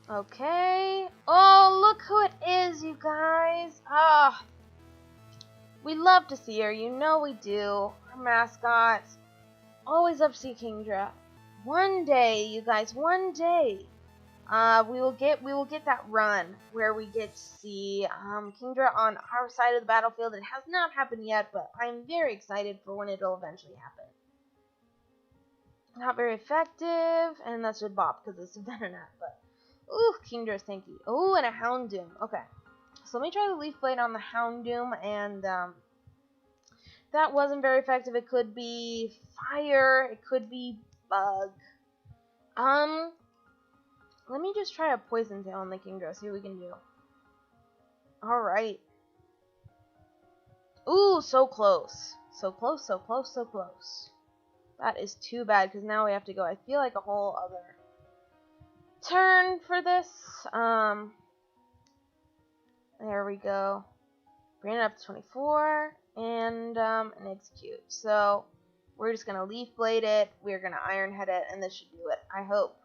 Okay. Oh, look who it is, you guys. Ah. We love to see her, you know we do. Our mascot. Always up to see Kingdra. One day, you guys, one day. We will get that run where we get to see Kingdra on our side of the battlefield. It has not happened yet, but I'm very excited for when it'll eventually happen. Not very effective, and that's with Bop because it's a Venonat, but ooh, Kingdra's tanky. Ooh, and a Houndoom. Okay, so let me try the Leaf Blade on the Houndoom, and that wasn't very effective. It could be Fire, it could be Bug. Let me just try a Poison Tail on the Kingdra, see what we can do. Alright. Ooh, so close. So close, so close, so close. That is too bad, because now we have to go, I feel like, a whole other turn for this. There we go. Bring it up to 24, and execute. So, we're just going to Leaf Blade it, we're going to Iron Head it, and this should do it, I hope.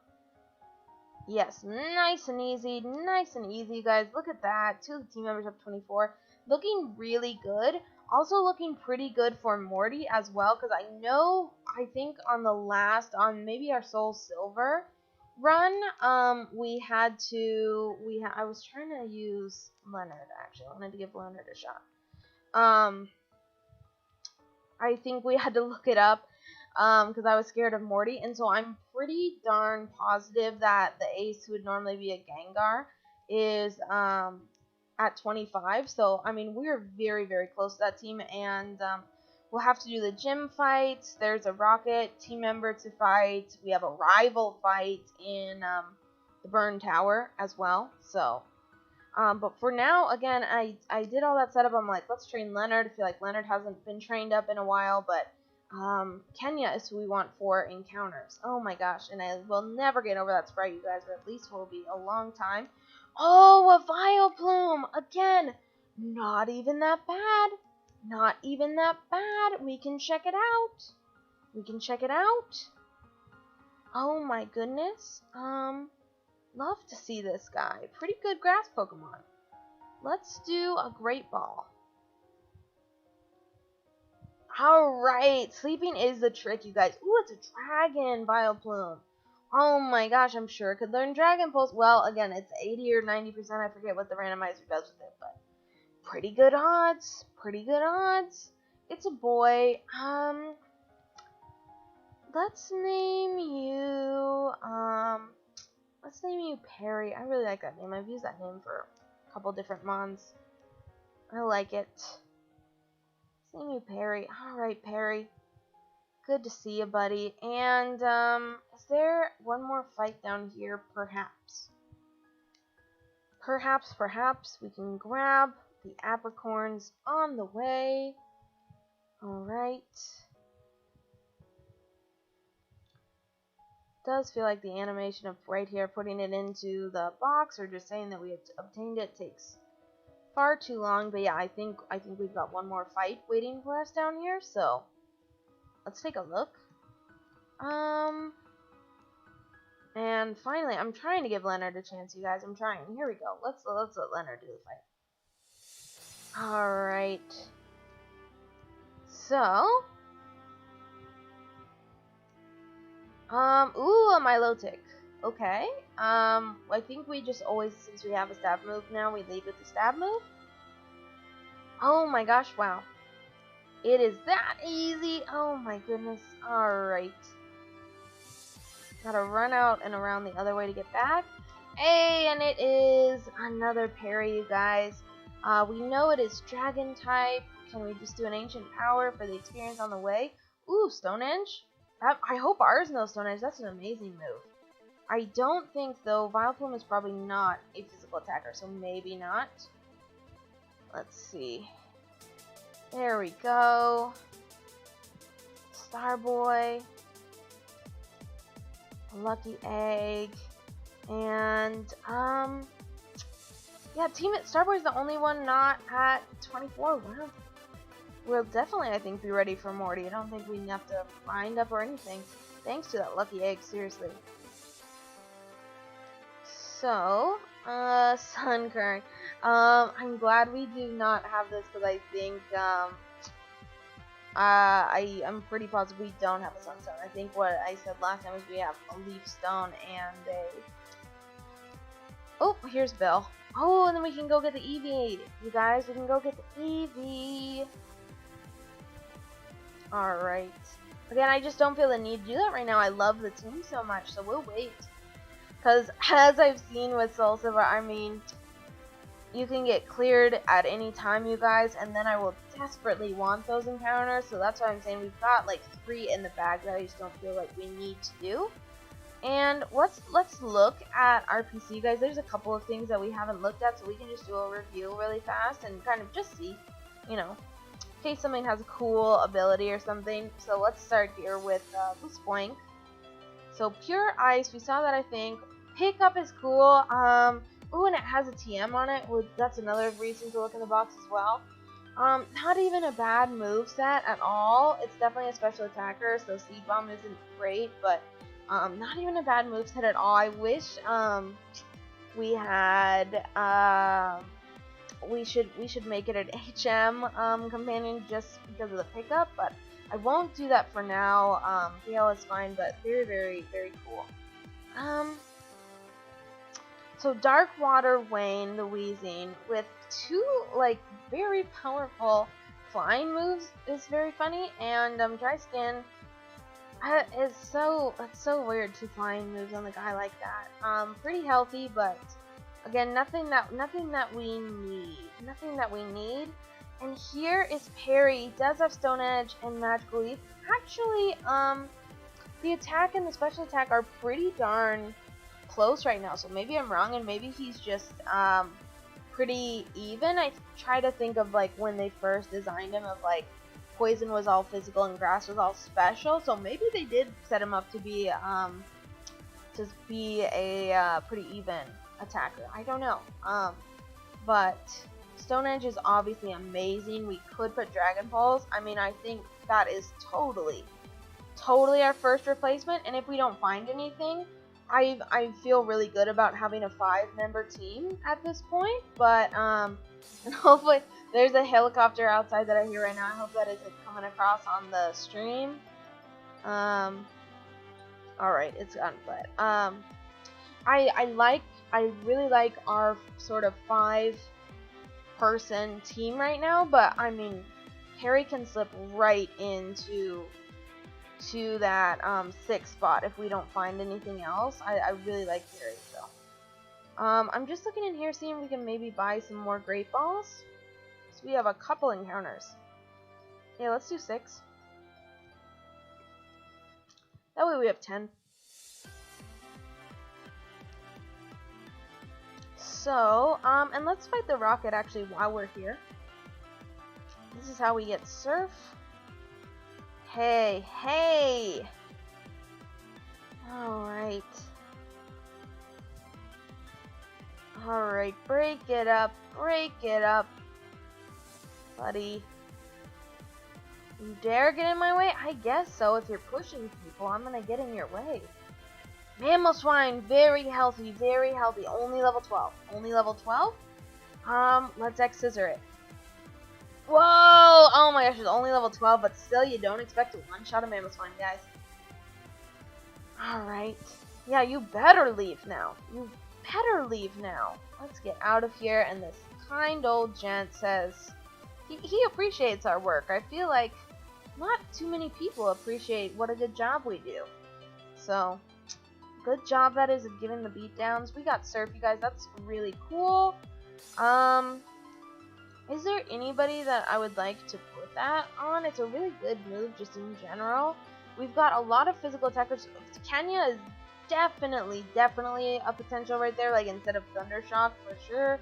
Yes, nice and easy, you guys. Look at that. 2 of the team members up 24. Looking really good. Also looking pretty good for Morty as well, because I think on maybe our Soul Silver run, I was trying to use Leonard, actually. I wanted to give Leonard a shot. I think we had to look it up, because I was scared of Morty, and so I'm pretty darn positive that the ace, who would normally be a Gengar, is at 25. So I mean, we're very, very close to that team, and we'll have to do the gym fights. There's a Rocket team member to fight. We have a rival fight in the Burn Tower as well. So, but for now, again, I did all that setup. I'm like, let's train Leonard. I feel like Leonard hasn't been trained up in a while, but Kenya is who we want for encounters. Oh my gosh, and I will never get over that sprite, you guys, but at least will be a long time. Oh, a Vileplume! Again, not even that bad. Not even that bad. We can check it out. Oh my goodness. Love to see this guy. Pretty good grass Pokemon. Let's do a Great Ball. Alright, sleeping is the trick, you guys. Ooh, it's a Dragon Vileplume. Oh my gosh, I'm sure it could learn Dragon Pulse. Well, again, it's 80 or 90%. I forget what the randomizer does with it, but pretty good odds. It's a boy. Let's name you Perry. I really like that name. I've used that name for a couple different mons. I like it. Let's name you Perry. Alright, Perry. Good to see you, buddy. And, is there one more fight down here? Perhaps. Perhaps we can grab the apricorns on the way. Alright. Does feel like the animation of right here putting it into the box, or just saying that we have obtained it, takes far too long. But yeah, I think we've got one more fight waiting for us down here, so let's take a look. And finally, I'm trying to give Leonard a chance, you guys. I'm trying. Here we go. Let's let Leonard do the fight. Alright. So, ooh, a Milotic. Okay. I think we just always, since we have a stab move now, we lead with the stab move. Oh my gosh, wow. It is that easy. Oh my goodness. Alright. Gotta run out and around the other way to get back. Hey, and it is another Perry, you guys. We know it is Dragon type. Can we just do an Ancient Power for the experience on the way? Ooh, Stonehenge? I hope ours knows Stonehenge. That's an amazing move. I don't think, though, Vileplume is probably not a physical attacker, so maybe not. Let's see. There we go. Starboy. Lucky Egg. And, yeah, Starboy's the only one not at 24. Wow. We'll definitely, I think, be ready for Morty. I don't think we have to bind up or anything. Thanks to that Lucky Egg, seriously. So, Sunkern. I'm glad we do not have this, because I think, I'm pretty positive we don't have a Sunstone. I think what I said last time was we have a Leaf Stone and a... Oh, here's Bill. Oh, and then we can go get the Eevee. You guys, we can go get the Eevee. Alright. Again, I just don't feel the need to do that right now. I love the team so much, so we'll wait. Because, as I've seen with Soul Silver, I mean, you can get cleared at any time, you guys, and then I will desperately want those encounters, so that's why I'm saying we've got, like, 3 in the bag that I just don't feel like we need to do. And let's look at our PC, guys. There's a couple of things that we haven't looked at, so we can just do a review really fast and kind of just see, you know. case something has a cool ability or something. So let's start here with this Boink. So Pure Ice, we saw that, I think. Pickup is cool. Ooh, and it has a TM on it. Well, that's another reason to look in the box as well. Not even a bad moveset at all. It's definitely a special attacker, so Seed Bomb isn't great, but not even a bad moveset at all. I wish we had we should make it an HM companion just because of the pickup, but I won't do that for now. PL is fine, but very, very, very cool. So Dark Water Wayne, the Wheezing, with two like very powerful flying moves is very funny, and Dry Skin it's so weird, two flying moves on the guy like that. Pretty healthy, but again, nothing that we need. And here is Parry. Does have Stone Edge and Magical Leaf. Actually, the attack and the special attack are pretty darn close right now, so maybe I'm wrong, and maybe he's just pretty even. I try to think of like when they first designed him, of like Poison was all physical and Grass was all special, so maybe they did set him up to be a pretty even attacker. I don't know. But Stone Edge is obviously amazing. We could put Dragon Balls. I mean, I think that is totally our first replacement, and if we don't find anything, I feel really good about having a 5-member team at this point, but and hopefully there's a helicopter outside that I hear right now. I hope that isn't coming across on the stream. Alright, it's gone, but I really like our sort of 5-person team right now, but I mean, Harry can slip right into that 6th spot if we don't find anything else. I really like Harry, so I'm just looking in here, seeing if we can maybe buy some more Great Balls. So we have a couple encounters. Yeah, let's do 6. That way we have 10. So, and let's fight the Rocket actually while we're here. This is how we get Surf. Hey. Alright. Break it up. Buddy. You dare get in my way? I guess so. If you're pushing people, I'm gonna get in your way. Mammal Swine, very healthy. Only level 12. Let's X Scissor it. Whoa! Oh my gosh, it's only level 12, but still, you don't expect to one-shot a Mammal Swine, guys. Alright. Yeah, you better leave now. Let's get out of here, and this kind old gent says he appreciates our work. I feel like not too many people appreciate what a good job we do. So, good job that is of giving the beatdowns. We got Surf, you guys. That's really cool. Is there anybody that I would like to put that on? It's a really good move just in general. We've got a lot of physical attackers. Kenya is definitely a potential right there, like instead of Thundershock for sure.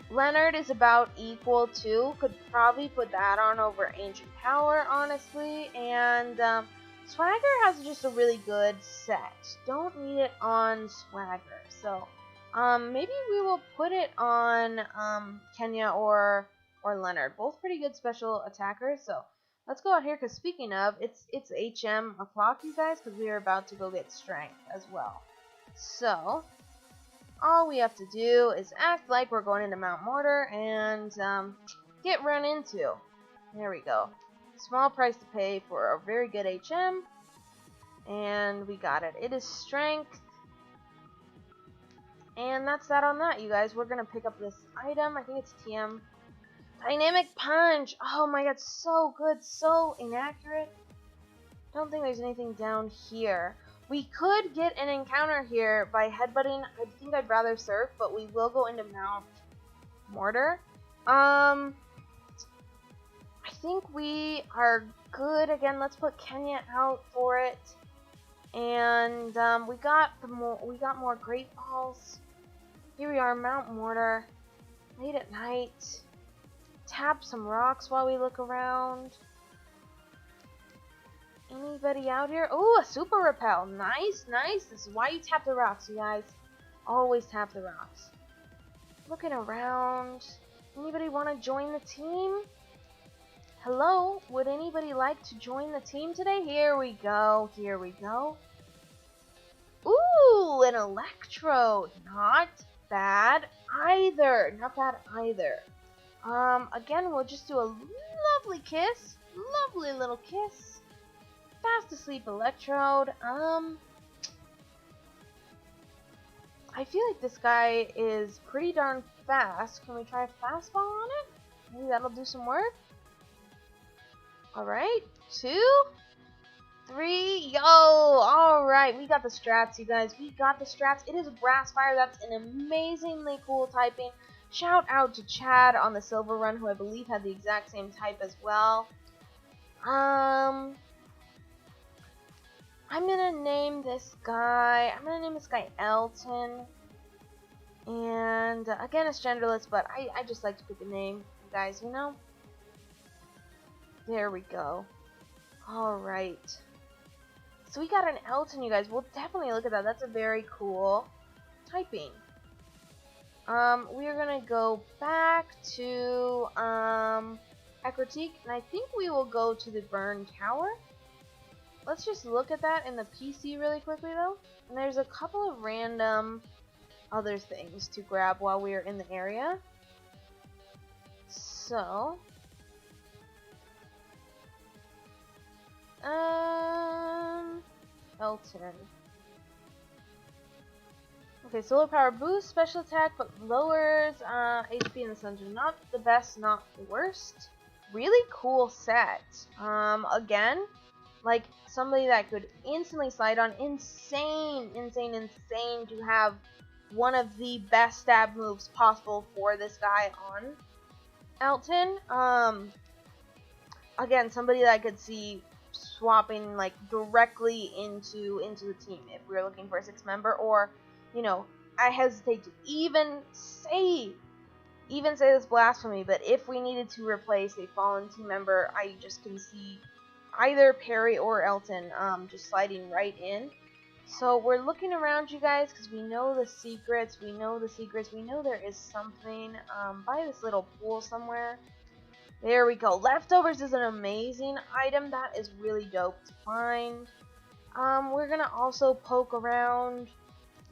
Leonard is about equal to. Could probably put that on over Ancient Power, honestly. And Swagger has just a really good set. Don't need it on Swagger. So maybe we will put it on Kenya or Leonard. Both pretty good special attackers. So let's go out here, because speaking of, it's HM o'clock, you guys, because we are about to go get Strength as well. So all we have to do is act like we're going into Mount Mortar and get run into. There we go. Small price to pay for a very good HM. And we got it. It is Strength. And that's that on that, you guys. We're going to pick up this item. I think it's TM. Dynamic Punch. Oh my god, so good. So inaccurate. Don't think there's anything down here. We could get an encounter here by headbutting. I think I'd rather Surf, but we will go into Mount Mortar. I think we are good. Again, let's put Kenya out for it. And we got more Great Balls. Here we are, Mount Mortar. Late at night. tap some rocks while we look around. Anybody out here? Oh, a super repel. Nice, nice. This is why you tap the rocks, you guys. Always tap the rocks. Looking around. Anybody want to join the team? Hello? Would anybody like to join the team today? Here we go. Here we go. Ooh, an electrode. Not bad either. Not bad either. Again, we'll just do a lovely kiss. Lovely little kiss. Fast asleep electrode. I feel like this guy is pretty darn fast. Can we try a fastball on it? Maybe that'll do some work. Alright, 2, 3, yo! Alright, we got the strats, you guys. We got the strats. It is a grass fire. That's an amazingly cool typing. Shout out to Chad on the silver run, who I believe had the exact same type as well. I'm gonna name this guy Elton. And again, it's genderless, but I just like to pick a name, you guys, you know? There we go. Alright. So we got an Elton, you guys. We'll definitely look at that. That's a very cool typing. We are gonna go back to Ecritique, and I think we will go to the Burn Tower. Let's just look at that in the PC really quickly though. And there's a couple of random other things to grab while we are in the area. So Elton. Okay, solar power boost, special attack, but lowers HP in the sunshine. Not the best, not the worst. Really cool set. Again, like somebody that could instantly slide on. Insane to have one of the best stab moves possible for this guy on Elton. Again, somebody that I could see swapping like directly into the team if we were looking for a 6 member, or you know, I hesitate to even say this blasphemy, but if we needed to replace a fallen team member, I just can see either Perry or Elton just sliding right in. So we're looking around, you guys, because we know the secrets. We know there is something by this little pool somewhere. There we go. Leftovers is an amazing item. That is really dope to find. We're gonna also poke around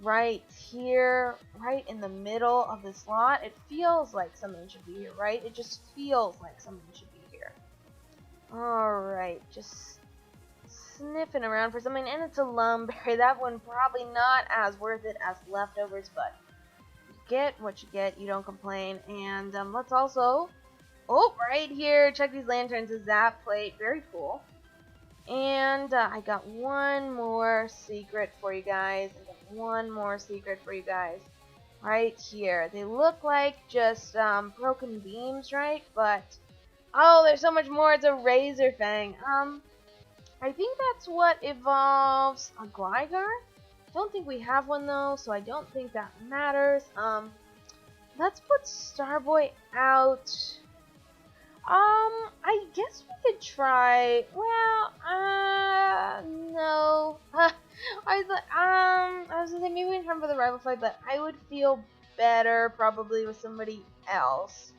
right here, right in the middle of the slot. It feels like something should be here, right? It just feels like something should be here. Alright, just sniffing around for something, and it's a lumberry. That one probably not as worth it as leftovers, but you get what you get, you don't complain. And let's also, oh, right here, check these lanterns, a zap plate, very cool. And I got one more secret for you guys. Right here. They look like just broken beams, right? But oh, there's so much more. It's a razor fang. I think that's what evolves a Gligar. Don't think we have one though, so I don't think that matters. Let's put Starboy out. I guess we could try. Well, no. I was gonna say maybe we can try for the rival fight, but I would feel better probably with somebody else.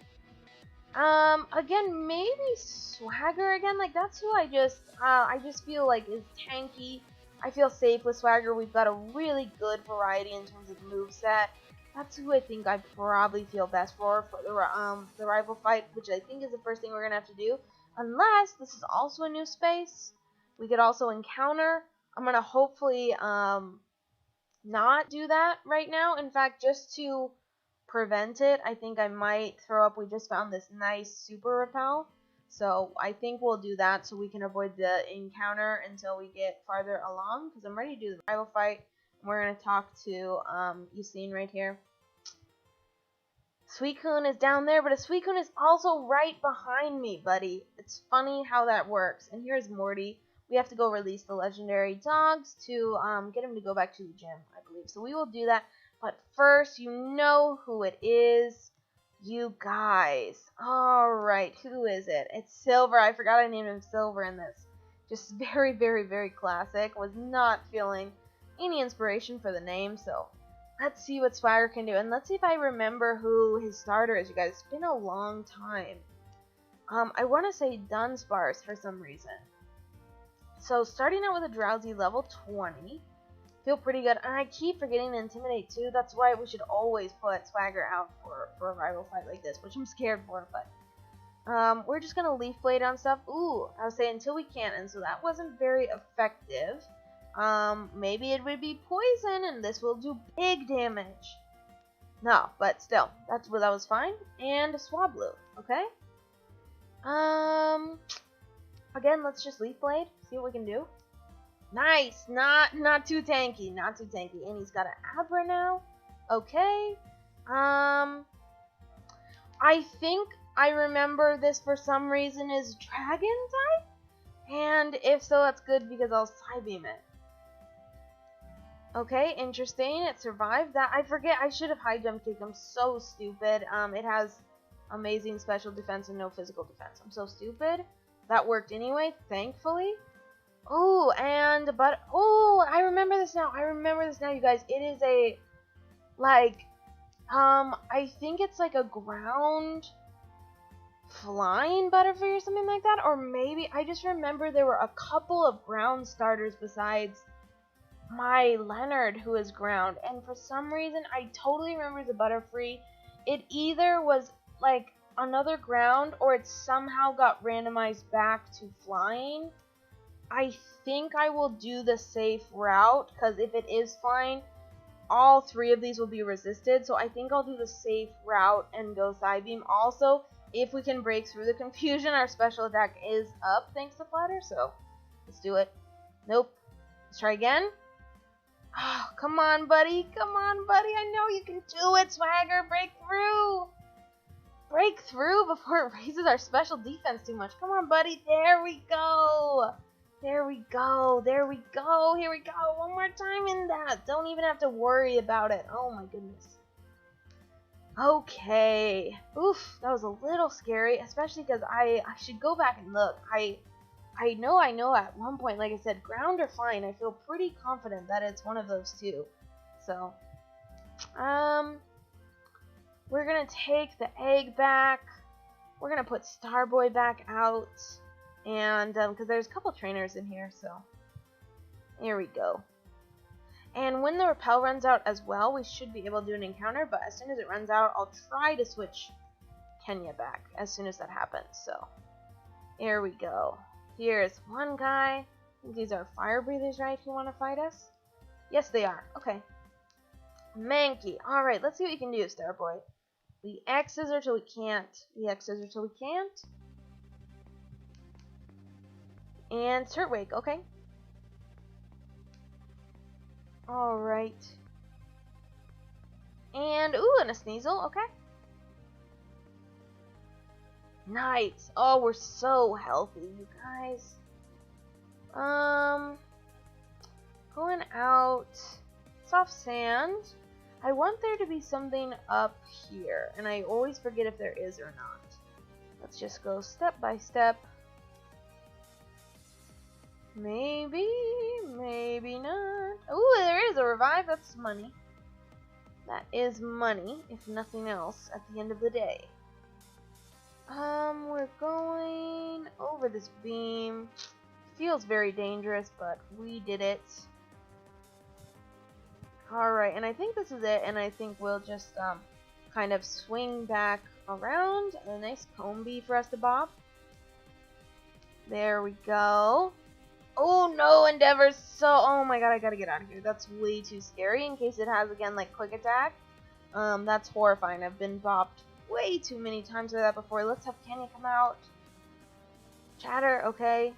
Again, maybe Swagger again. Like that's who I just feel like is tanky. I feel safe with Swagger. We've got a really good variety in terms of moveset. That's who I think I probably feel best for the rival fight, which I think is the first thing we're gonna have to do. Unless this is also a new space, we could also encounter. I'm gonna hopefully not do that right now. In fact, just to prevent it, I think I might throw up. We just found this nice super repel, so I think we'll do that so we can avoid the encounter until we get farther along. Because I'm ready to do the rival fight. We're going to talk to Yusin right here. Suicune is down there, but a Suicune is also right behind me, buddy. It's funny how that works. And here's Morty. We have to go release the legendary dogs to get him to go back to the gym, I believe. So we will do that. But first, you know who it is. You guys. Alright, who is it? It's Silver. I forgot I named him Silver in this. Just very, very, very classic. Was not feeling any inspiration for the name, so let's see what Swagger can do. And let's see if I remember who his starter is, you guys. It's been a long time. I want to say Dunsparce for some reason. So starting out with a Drowsy level 20. Feel pretty good. And I keep forgetting to Intimidate too. That's why we should always put Swagger out for a rival fight like this, which I'm scared for, but we're just gonna Leaf Blade on stuff. Ooh, I was saying until we can't, and so that wasn't very effective. Maybe it would be poison, and this will do big damage. No, but still, that was fine. And Swablu, okay. Again, let's just Leaf Blade, see what we can do. Nice, not too tanky, not too tanky. And he's got an Abra now. Okay. I think I remember this for some reason is Dragon type, and if so, that's good because I'll Psybeam it. Okay, interesting. It survived that. I forget. I should have high jump kicked. I'm so stupid. It has amazing special defense and no physical defense. I'm so stupid. That worked anyway, thankfully. Oh, I remember this now. You guys. It is a, like, I think it's like a ground flying Butterfree or something like that. Or maybe, I just remember there were a couple of ground starters besides my Leonard, who is ground. And for some reason, I totally remember the Butterfree. It either was, like, another ground, or it somehow got randomized back to flying. I think I will do the safe route, because if it is flying, all three of these will be resisted. So I think I'll do the safe route and go Psybeam. Also, if we can break through the confusion, our special attack is up thanks to Flatter. So let's do it. Nope. Let's try again. Oh, come on, buddy. Come on, buddy. I know you can do it, Swagger. Break through. Break through before it raises our special defense too much. Come on, buddy. There we go. There we go. There we go. Here we go. One more time in that. Don't even have to worry about it. Oh my goodness. Okay. Oof. That was a little scary, especially because I should go back and look. I know at one point, like I said, ground or flying, I feel pretty confident that it's one of those two. So, we're gonna take the egg back. We're gonna put Starboy back out. And, because there's a couple trainers in here, so here we go. And when the repel runs out as well, we should be able to do an encounter, but as soon as it runs out, I'll try to switch Kenya back as soon as that happens. So, here we go. Here's one guy. I think these are fire breathers, right, who want to fight us? Yes, they are. Okay. Mankey. Alright, let's see what you can do, Starboy. We X scissor till we can't. We X scissor till we can't. And Turtwig, okay. Alright. And, ooh, and a Sneasel, okay. Nice. Oh, we're so healthy, you guys. Going out. Soft Sand. I want there to be something up here, and I always forget if there is or not. Let's just go step by step. Maybe, maybe not. Ooh, there is a revive. That's money. That is money, if nothing else, at the end of the day. We're going over this beam. Feels very dangerous, but we did it. Alright, and I think this is it, and I think we'll just, kind of swing back around. A nice Combee for us to bop. There we go. Oh no, Endeavor's so... Oh my god, I gotta get out of here. That's way too scary in case it has, again, like, quick attack. That's horrifying. I've been bopped way too many times by that before. Let's have Kenya come out. Chatter, okay.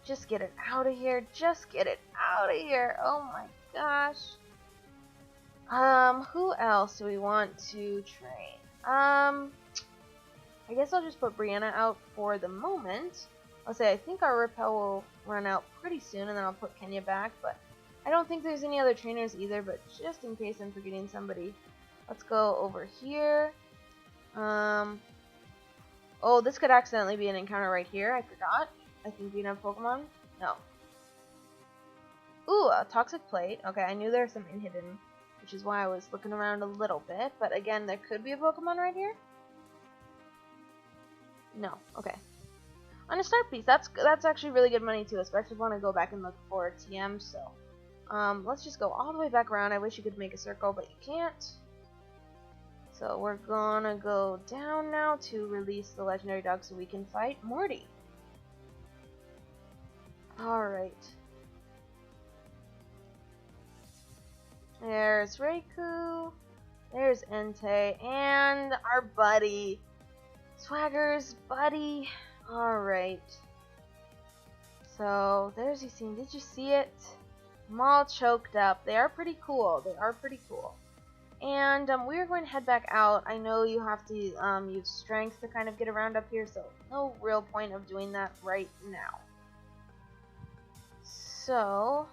Just get it out of here. Just get it out of here. Oh my gosh. Who else do we want to train? I guess I'll just put Brianna out for the moment. I'll say I think our repel will run out pretty soon, and then I'll put Kenya back, but I don't think there's any other trainers either, but just in case I'm forgetting somebody, let's go over here. Oh, this could accidentally be an encounter right here. I forgot. I think we have Pokemon. No. Ooh, a toxic plate. Okay, I knew there was some hidden, which is why I was looking around a little bit. But again, there could be a Pokemon right here. No. Okay. On a start piece, that's actually really good money too, especially if I want to go back and look for TM. So, let's just go all the way back around. I wish you could make a circle, but you can't. So we're gonna go down now to release the legendary dog so we can fight Morty. Alright. There's Reiku. There's Entei. And our buddy. Swagger's buddy. Alright. So, there's Yusine. Did you see it? I'm all choked up. They are pretty cool. They are pretty cool. And we're going to head back out. I know you have to use strength to kind of get around up here, so no real point of doing that right now. So,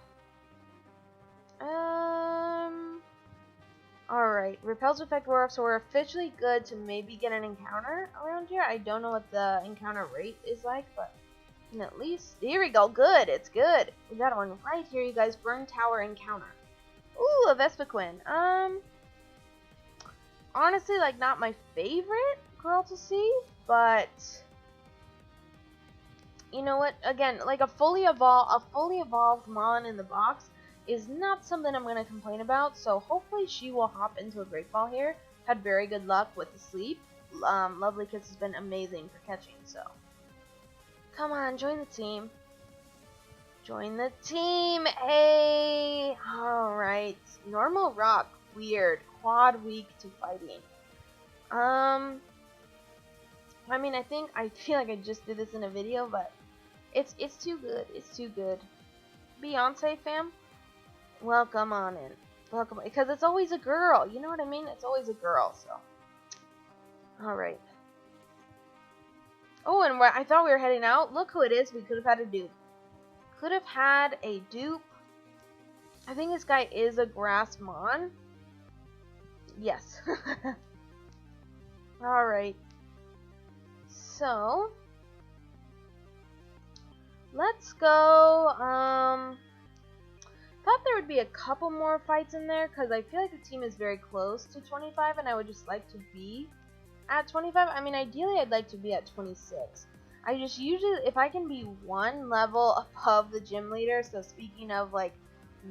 alright, repels effect wore off, so we're officially good to maybe get an encounter around here. I don't know what the encounter rate is like, but at least, here we go, good, it's good. We got one right here, you guys, Burn Tower encounter. Ooh, a Vespiquen. Honestly, like, not my favorite girl to see, but you know what? Again, like a fully evolved Mon in the box is not something I'm gonna complain about. So hopefully she will hop into a Great Ball here. Had very good luck with the sleep. Lovely Kiss has been amazing for catching. So come on, join the team. Join the team. Hey, all right. Normal Rock, weird. Quad weak to fighting. I mean, I feel like I just did this in a video, but it's too good. It's too good. Beyonce fam, welcome on in. Welcome, because it's always a girl. You know what I mean? It's always a girl. So, all right. Oh, and I thought we were heading out. Look who it is. We could have had a dupe. Could have had a dupe. I think this guy is a grass mon. Yes. Alright. So, let's go. Thought there would be a couple more fights in there because I feel like the team is very close to 25 and I would just like to be at 25. I mean, ideally I'd like to be at 26. I just usually, if I can be one level above the gym leader, so speaking of like,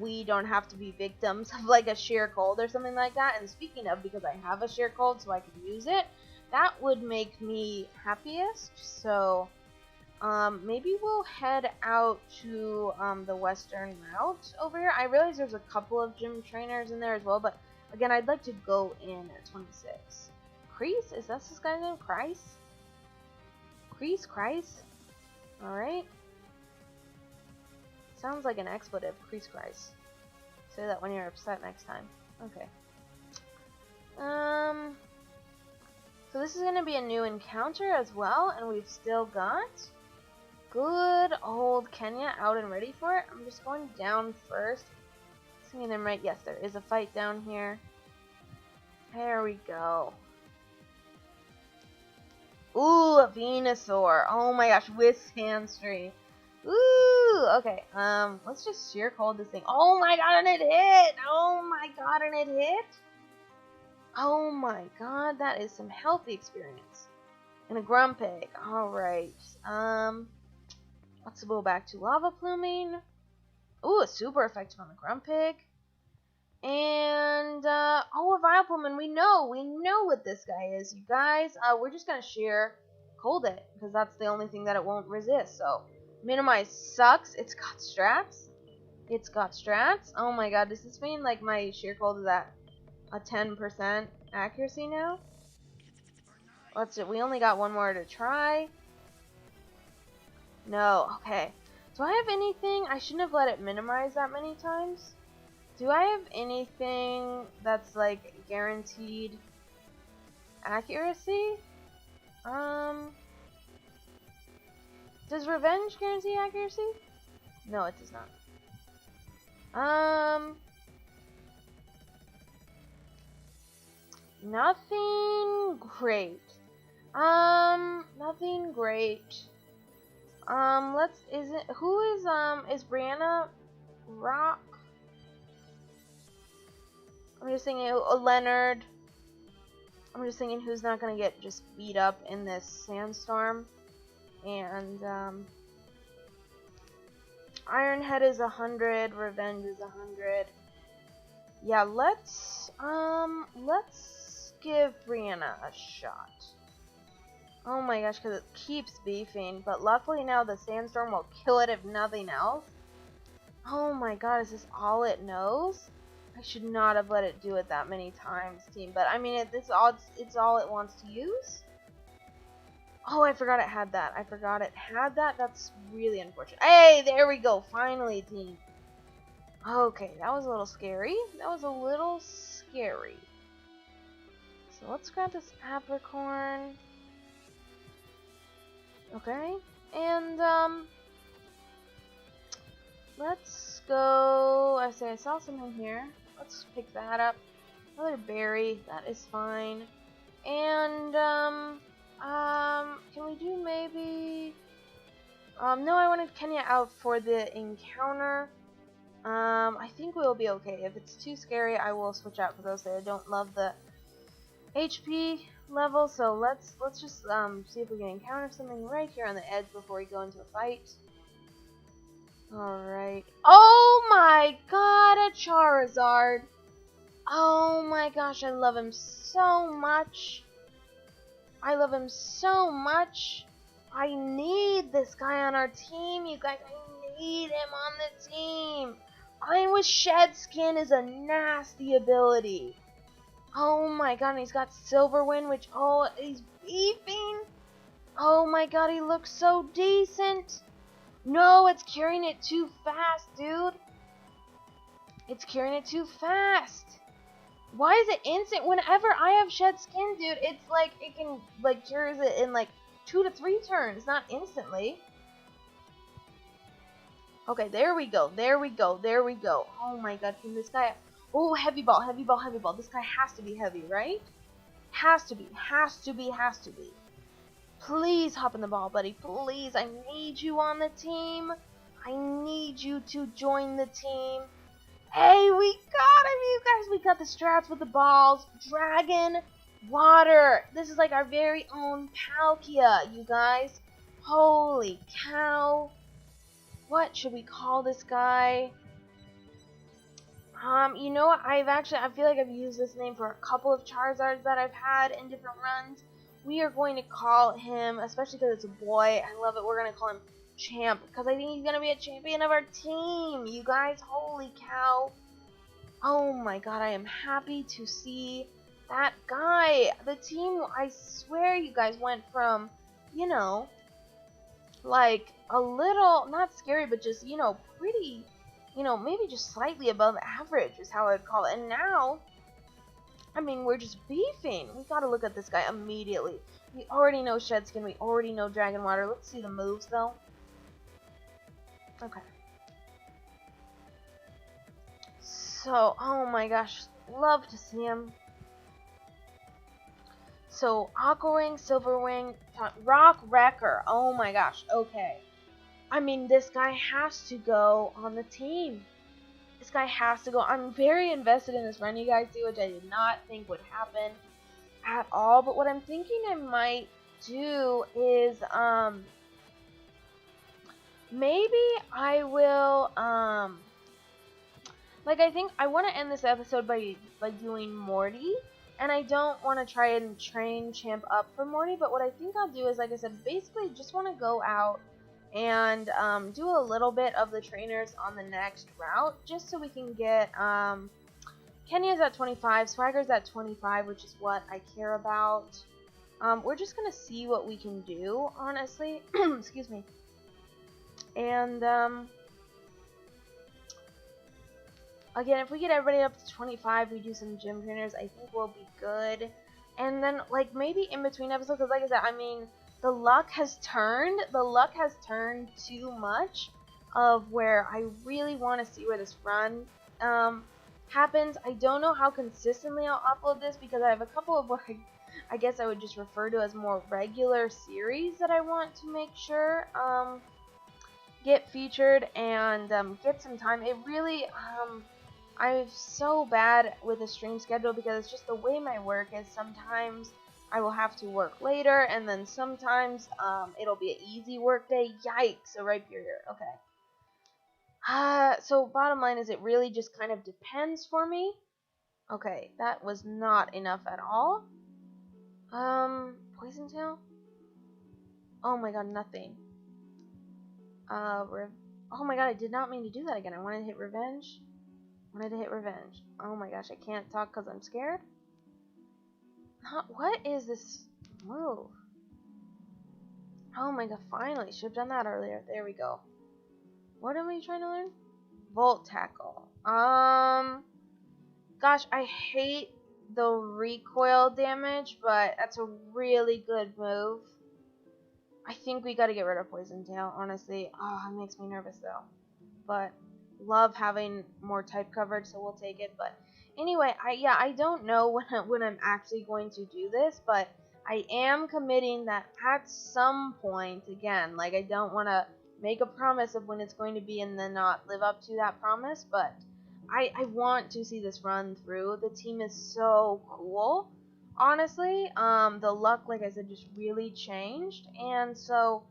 we don't have to be victims of like a sheer cold or something like that. And speaking of, because I have a sheer cold so I can use it, that would make me happiest. So maybe we'll head out to the western route over here. I realize there's a couple of gym trainers in there as well, but again, I'd like to go in at 26. Crease? Is that this guy's name? Kreis? Kreis? Alright. Sounds like an expletive. Kreis. Say that when you're upset next time. Okay. So this is going to be a new encounter as well, and we've still got good old Kenya out and ready for it. I'm just going down first. Seeing them right. Yes, there is a fight down here. There we go. Ooh, a Venusaur. Oh my gosh, with Sandstream. Ooh, okay. Let's just sheer cold this thing. Oh my god, and it hit! Oh my god, and it hit! Oh my god, that is some healthy experience. And a Grumpig. Alright. Let's go back to Lava Pluming. Ooh, a super effective on the Grumpig. And, oh, a Vileplume, and we know what this guy is, you guys. We're just gonna sheer cold it, because that's the only thing that it won't resist, so. Minimize sucks. It's got strats. Oh my god, does this mean, like, my sheer cold is at a 10% accuracy now? Let's see, we only got one more to try. No, okay. Do I have anything? I shouldn't have let it minimize that many times. Do I have anything that's like guaranteed accuracy? Does Revenge guarantee accuracy? No, it does not. Nothing nothing great. Nothing great. Who is Brianna Rock? I'm just thinking, Leonard. I'm just thinking who's not gonna get just beat up in this sandstorm. And, Ironhead is 100, Revenge is 100. Yeah, let's give Brianna a shot. Oh my gosh, because it keeps beefing, but luckily now the sandstorm will kill it if nothing else. Oh my god, is this all it knows? I should not have let it do it that many times, team, but I mean, it's all it wants to use. Oh, I forgot it had that. That's really unfortunate. Hey, there we go. Finally, team. Okay, that was a little scary. So let's grab this apricorn. Okay, and let's go. I saw something here. Let's pick that up. Another berry. That is fine. And can we do maybe? No, I wanted Kenya out for the encounter. I think we'll be okay. If it's too scary, I will switch out because I don't love the HP level. So let's just see if we can encounter something right here on the edge before we go into a fight. All right. Oh my God, a Charizard! Oh my gosh, I love him so much. I need this guy on our team, you guys. I need him on the team. Playing with Shed Skin is a nasty ability. Oh my god, and he's got Silver Wind, which, oh, he's beefing. Oh my god, he looks so decent. No, it's carrying it too fast, dude. It's carrying it too fast. Why is it instant? Whenever I have Shed Skin, dude, it's like it can, like, cures it in like 2 to 3 turns, not instantly. Okay, there we go. Oh my god, can this guy... Oh, heavy ball. This guy has to be heavy, right? Has to be. Please hop in the ball, buddy. Please, I need you on the team. I need you to join the team. Hey, we got him, you guys. We got the strats with the balls. Dragon, water. This is like our very own Palkia, you guys. Holy cow. What should we call this guy? You know what? I feel like I've used this name for a couple of Charizards that I've had in different runs. We are going to call him, especially because it's a boy, I love it, we're going to call him Champ, because I think he's going to be a champion of our team, you guys. Holy cow. Oh my god, I am happy to see that guy. The team, I swear, you guys, went from, you know, like, a little, not scary, but just, you know, pretty, you know, maybe just slightly above average is how I'd call it. And now, I mean, we're just beefing. We gotta look at this guy immediately. We already know Shed Skin. We already know Dragon Water. Let's see the moves, though. Okay. So, oh my gosh. Love to see him. So, Aqua Ring, Silver Wing, Rock Wrecker. Oh my gosh. Okay. I mean, this guy has to go on the team. This guy has to go. I'm very invested in this run, you guys do, which I did not think would happen at all. But what I'm thinking I might do is, maybe I will, like, I think I want to end this episode by doing Morty. And I don't want to try and train Champ up for Morty. But what I think I'll do is, like I said, basically just want to go out and do a little bit of the trainers on the next route, just so we can get Kenya's at 25, Swagger's at 25, which is what I care about. We're just gonna see what we can do, honestly. Excuse me. And again, if we get everybody up to 25, we do some gym trainers, I think we'll be good. And then, like, maybe in between episodes, because like I said, I mean, the luck has turned too much of where I really want to see where this run happens. I don't know how consistently I'll upload this because I have a couple of what I guess I would just refer to as more regular series that I want to make sure get featured and get some time. It really I'm so bad with a stream schedule because it's just the way my work is. Sometimes I will have to work later, and then sometimes it'll be an easy work day. Yikes! A ripe here. Okay. So bottom line is it really just kind of depends for me. Okay, that was not enough at all. Poison tail? Oh my god, nothing. Oh my god, I did not mean to do that again. I wanted to hit revenge. Oh my gosh, I can't talk because I'm scared. What is this move? Oh my god, finally. Should have done that earlier. There we go. What am I trying to learn? Volt tackle. Gosh, I hate the recoil damage, but that's a really good move. I think we gotta get rid of Poison Tail, honestly. Oh, it makes me nervous though. But love having more type coverage, so we'll take it. But anyway, I don't know when I'm actually going to do this, but I am committing that at some point, again, like I don't want to make a promise of when it's going to be and then not live up to that promise, but I want to see this run through. The team is so cool. Honestly, the luck, like I said, just really changed, and so,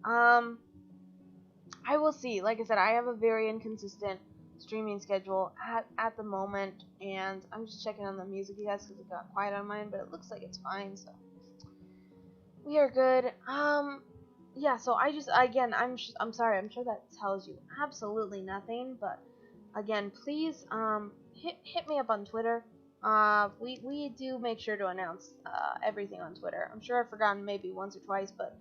I will see. Like I said, I have a very inconsistent streaming schedule at the moment, and I'm just checking on the music, you guys, because it got quiet on mine, but it looks like it's fine, so we are good. Yeah, so I just, again, I'm sorry, I'm sure that tells you absolutely nothing, but again, please, hit me up on Twitter. We do make sure to announce, everything on Twitter. I'm sure I've forgotten maybe once or twice, but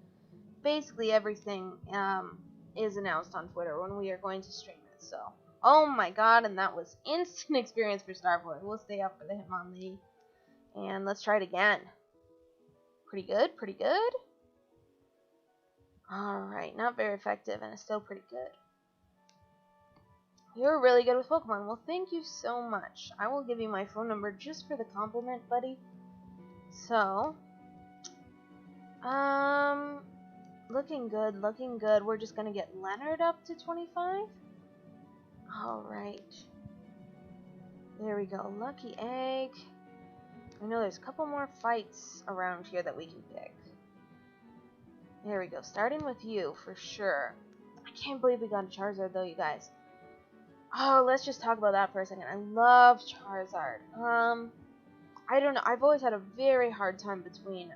basically everything, is announced on Twitter when we are going to stream it, so. Oh my god, and that was instant experience for Starboy. We'll stay up for the Hitmonlee, and let's try it again. Pretty good, pretty good. Alright, not very effective, and it's still pretty good. You're really good with Pokemon. Well, thank you so much. I will give you my phone number just for the compliment, buddy. So, looking good, looking good. We're just gonna get Leonard up to 25. Alright. There we go. Lucky Egg. I know there's a couple more fights around here that we can pick. There we go. Starting with you, for sure. I can't believe we got a Charizard, though, you guys. Oh, let's just talk about that for a second. I love Charizard. I don't know. I've always had a very hard time between,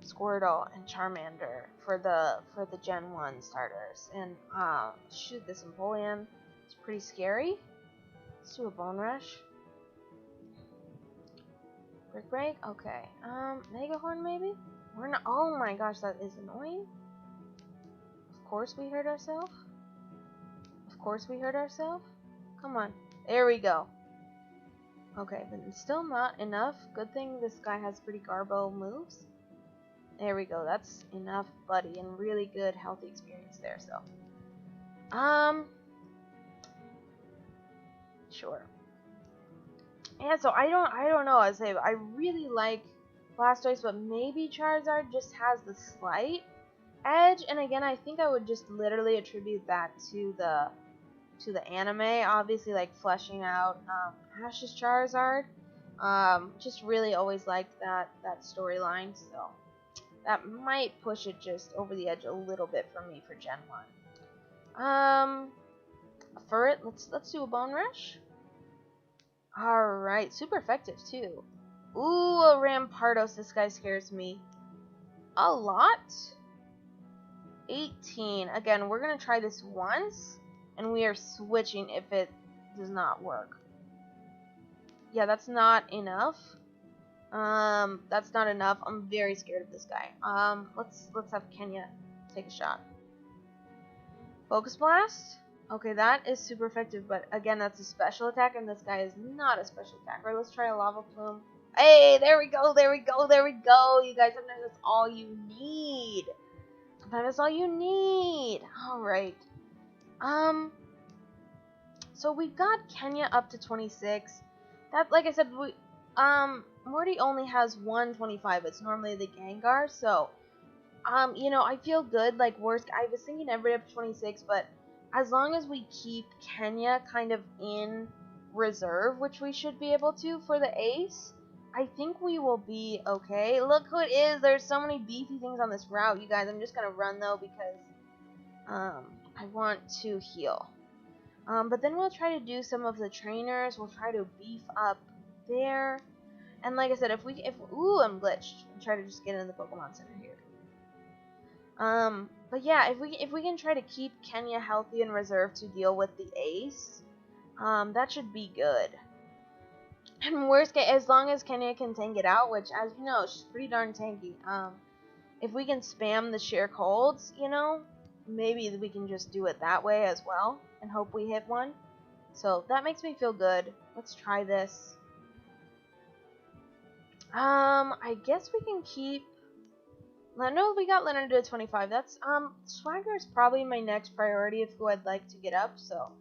Squirtle and Charmander for the Gen 1 starters. And, shoot, this Empoleon is pretty scary. Let's do a Bone Rush. Brick Break? Okay. Mega Horn maybe? We're not. Oh my gosh, that is annoying. Of course we hurt ourselves. Of course we hurt ourselves. Come on. There we go. Okay, but it's still not enough. Good thing this guy has pretty garbo moves. There we go. That's enough, buddy, and really good healthy experience there. So, sure. Yeah. So I don't know. I say I really like Blastoise, but maybe Charizard just has the slight edge. And again, I think I would just literally attribute that to the anime. Obviously, like fleshing out Ash's Charizard. Just really always liked that storyline. So that might push it just over the edge a little bit for me for Gen 1. For it, let's do a Bone Rush. Alright, super effective too. Ooh, a Rampardos. This guy scares me a lot. 18. Again, we're gonna try this once, and we are switching if it does not work. Yeah, that's not enough. That's not enough. I'm very scared of this guy. Let's have Kenya take a shot. Focus Blast. Okay, that is super effective, but again, that's a special attack, and this guy is not a special attacker. Let's try a Lava Plume. Hey, there we go, there we go, there we go. You guys, sometimes that's all you need. Sometimes that's all you need. Alright. So we got Kenya up to 26. That, like I said, Morty only has 125. It's normally the Gengar, so you know, I feel good. Like, worst, I was thinking everybody up to 26, but as long as we keep Kenya kind of in reserve, which we should be able to for the ace, I think we will be okay. Look who it is. There's so many beefy things on this route, you guys. I'm just gonna run though because I want to heal. But then we'll try to do some of the trainers. We'll try to beef up there. And like I said, ooh, I'm glitched. I'm trying to just get in the Pokemon Center here. But yeah, if we can try to keep Kenya healthy and reserved to deal with the ace, that should be good. And worst case, as long as Kenya can tank it out, which, as you know, she's pretty darn tanky. If we can spam the sheer colds, you know, maybe we can just do it that way as well and hope we hit one. So that makes me feel good. Let's try this. I guess we can keep. No, we got Leonard to 25. That's Swagger is probably my next priority of who I'd like to get up. So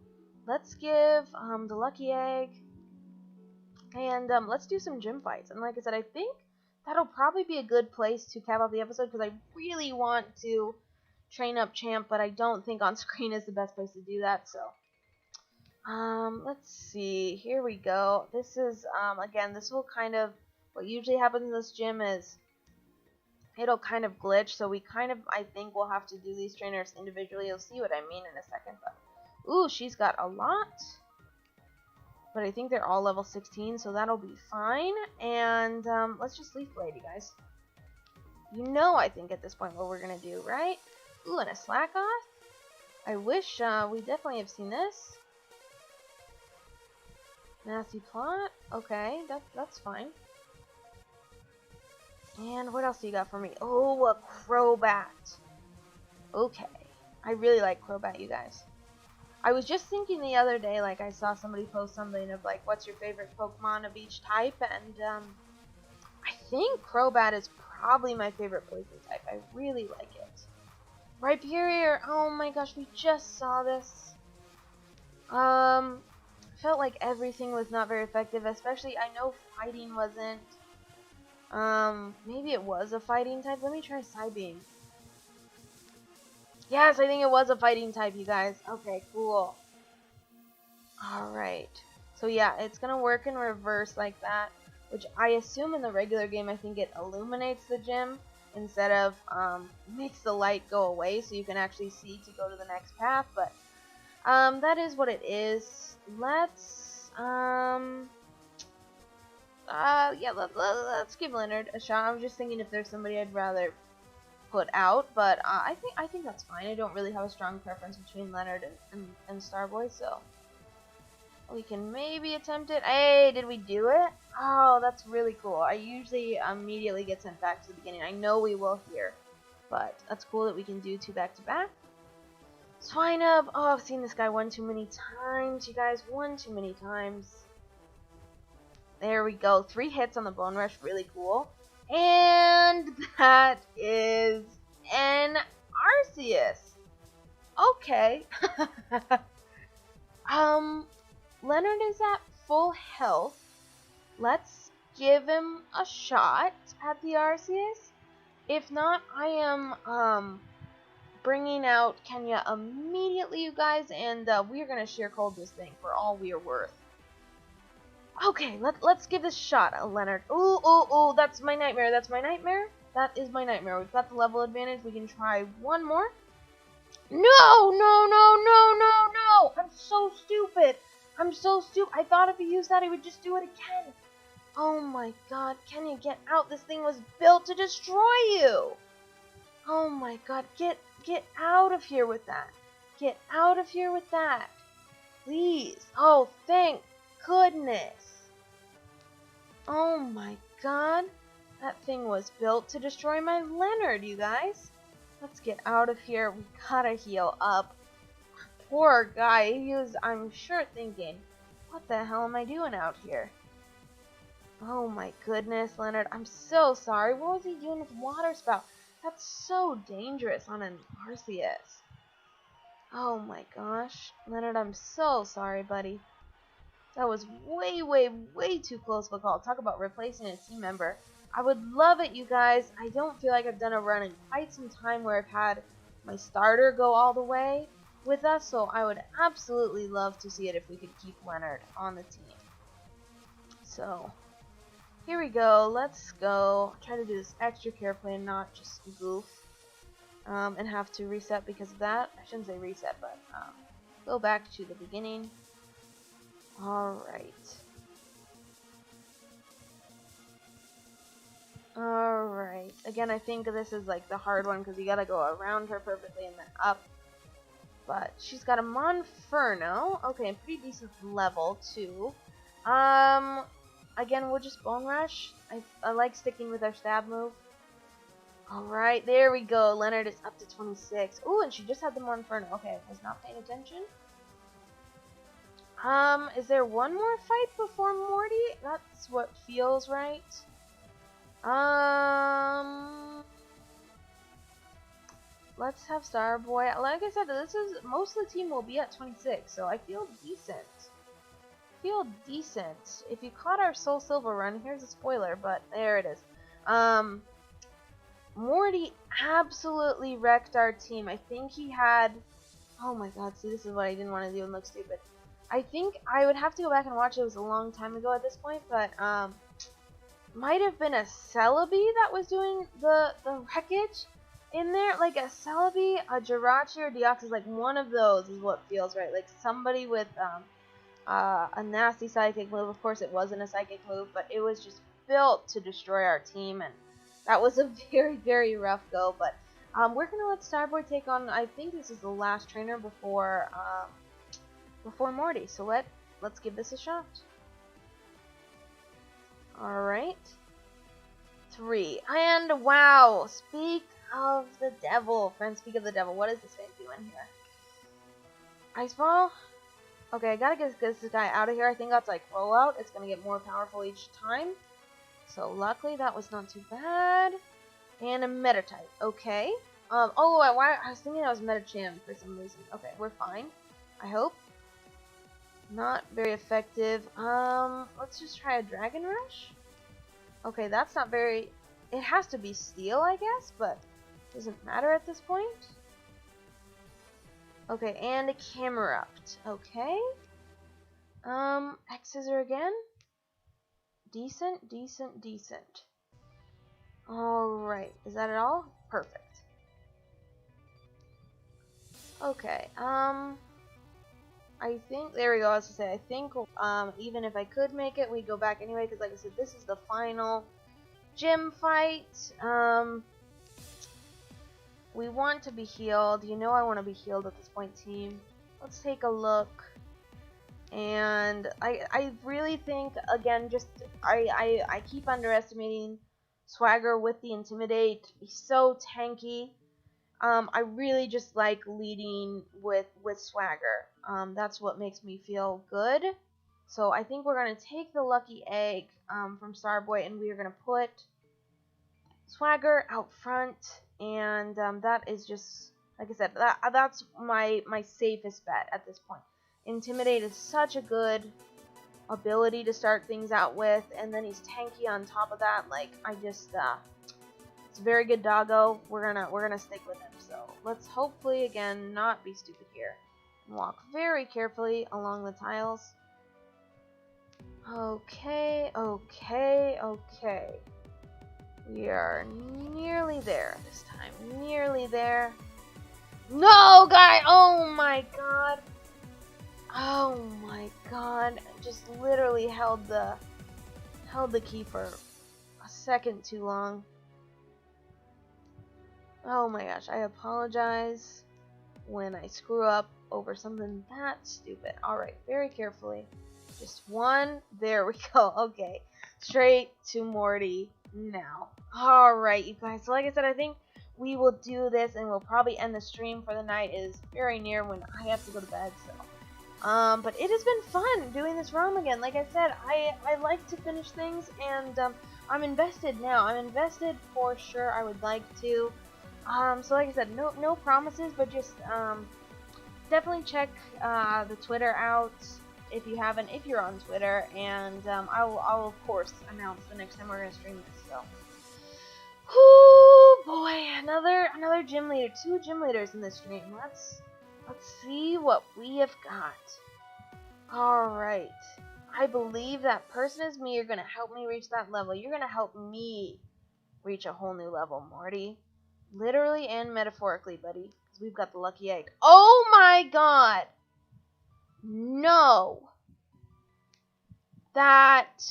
let's give the Lucky Egg, and let's do some gym fights. And like I said, I think that'll probably be a good place to cap off the episode because I really want to train up Champ, but I don't think on screen is the best place to do that. So let's see. Here we go. This is again, this will kind of, what usually happens in this gym is it'll kind of glitch, so we kind of, I think we'll have to do these trainers individually. You'll see what I mean in a second. But ooh, she's got a lot, but I think they're all level 16, so that'll be fine. And let's just Leaf Blade, you guys. You know, I think at this point what we're gonna do, right? Ooh, and a Slack Off. I wish we definitely have seen this. Nasty Plot. Okay, that's fine. And what else do you got for me? Oh, a Crobat. Okay. I really like Crobat, you guys. I was just thinking the other day, like, I saw somebody post something of, like, what's your favorite Pokemon of each type, and, I think Crobat is probably my favorite poison type. I really like it. Rhyperior, oh my gosh, we just saw this. Felt like everything was not very effective, especially, I know fighting wasn't. Maybe it was a fighting type. Let me try Psybeam. Yes, I think it was a fighting type, you guys. Okay, cool. Alright. So yeah, it's gonna work in reverse like that, which I assume in the regular game, I think it illuminates the gym instead of, makes the light go away so you can actually see to go to the next path, but, that is what it is. Let's, yeah, let's give Leonard a shot. I was just thinking if there's somebody I'd rather put out, but I think that's fine. I don't really have a strong preference between Leonard and Starboy, so we can maybe attempt it. Hey, did we do it? Oh, that's really cool. I usually immediately get sent back to the beginning. I know we will here, but that's cool that we can do 2 back-to-back. Swinub. Oh, I've seen this guy one too many times, you guys. One too many times. There we go. 3 hits on the Bone Rush. Really cool. And that is an Arceus. Okay. Leonard is at full health. Let's give him a shot at the Arceus. If not, I am bringing out Kenya immediately, you guys, and we are gonna sheer cold this thing for all we are worth. Okay, let's give this a shot, Leonard. Ooh, that's my nightmare. That's my nightmare. That is my nightmare. We've got the level advantage. We can try one more. No! I'm so stupid. I thought if he used that, he would just do it again. Oh my god, Kenya, get out. This thing was built to destroy you. Oh my god, get out of here with that. Get out of here with that. Please. Oh, thank goodness. Oh my god. That thing was built to destroy my Leonard, you guys. Let's get out of here. We gotta heal up. Poor guy. He was, I'm sure, thinking, what the hell am I doing out here? Oh my goodness, Leonard. I'm so sorry. What was he doing with Water Spout? That's so dangerous on an Arceus. Oh my gosh. Leonard, I'm so sorry, buddy. That was way, way, way too close of a call. Talk about replacing a team member. I would love it, you guys. I don't feel like I've done a run in quite some time where I've had my starter go all the way with us, so I would absolutely love to see it if we could keep Leonard on the team. So, here we go. Let's go. Try to do this extra carefully and not just goof and have to reset because of that. I shouldn't say reset, but go back to the beginning. Alright. Alright. Again, I think this is like the hard one because you gotta go around her perfectly and then up. But she's got a Monferno. Okay, pretty decent level too. Again, we'll just Bone Rush. I like sticking with our stab move. Alright, there we go. Leonard is up to 26. Ooh, and she just had the Monferno. Okay, I was not paying attention. Is there one more fight before Morty? That's what feels right. Let's have Starboy. Like I said, most of the team will be at 26, so I feel decent. If you caught our Soul Silver run, here's a spoiler, but there it is. Morty absolutely wrecked our team. I think he had... Oh my god, see, this is what I didn't want to do and look stupid. I think I would have to go back and watch it. It was a long time ago at this point, but might have been a Celebi that was doing the wreckage in there. Like a Celebi, a Jirachi, or Deoxys, like one of those is what feels right. Like somebody with a nasty psychic move. Of course, it wasn't a psychic move, but it was just built to destroy our team, and that was a very, very rough go. But we're gonna let Starboy take on. I think this is the last trainer before Morty. So let's give this a shot. Alright. 3. And wow! Speak of the devil. Friends, speak of the devil. What is this fan doing here? Ice Ball? Okay, I gotta get this guy out of here. I think that's like rollout. It's gonna get more powerful each time. So luckily that was not too bad. And a Meta-type. Okay. I was thinking I was Meta-Chan for some reason. Okay, we're fine. I hope. Not very effective. Let's just try a Dragon Rush. Okay, that's not very... It has to be Steel, I guess, but doesn't matter at this point. Okay, and a Camerupt. Okay. X-Scissor again. Decent. Alright, is that it all? Perfect. Okay, I think, there we go, as I say, I think, even if I could make it, we'd go back anyway, because like I said, this is the final gym fight. We want to be healed. You know I want to be healed at this point, team. Let's take a look. And I really think, again, just, I keep underestimating Swagger with the Intimidate. He's so tanky. I really just like leading with Swagger. That's what makes me feel good. So I think we're going to take the Lucky Egg from Starboy, and we are going to put Swagger out front. And that is just, like I said, that's my safest bet at this point. Intimidate is such a good ability to start things out with, and then he's tanky on top of that. Like, I just, it's a very good doggo. We're gonna stick with him. So let's hopefully again not be stupid here. Walk very carefully along the tiles. Okay. We are nearly there this time. Nearly there. No, guy! Oh my god! Oh my god! Just literally held the key for a second too long. Oh my gosh! I apologize when I screw up over something that stupid. All right, very carefully. Just one. There we go. Okay, straight to Morty now. All right, you guys. So like I said, I think we will do this, and we'll probably end the stream for the night. It is very near when I have to go to bed, so. But it has been fun doing this ROM again. Like I said, I like to finish things, and I'm invested now. I'm invested for sure. I would like to. So like I said, no promises, but just definitely check the Twitter out if you haven't, if you're on Twitter, and I'll of course announce the next time we're gonna stream this. So, whoo boy, another gym leader, 2 gym leaders in this stream. Let's see what we have got. All right, I believe that person is me. You're gonna help me reach that level. You're gonna help me reach a whole new level, Morty. Literally and metaphorically, buddy. Because we've got the lucky egg. Oh my god! No! That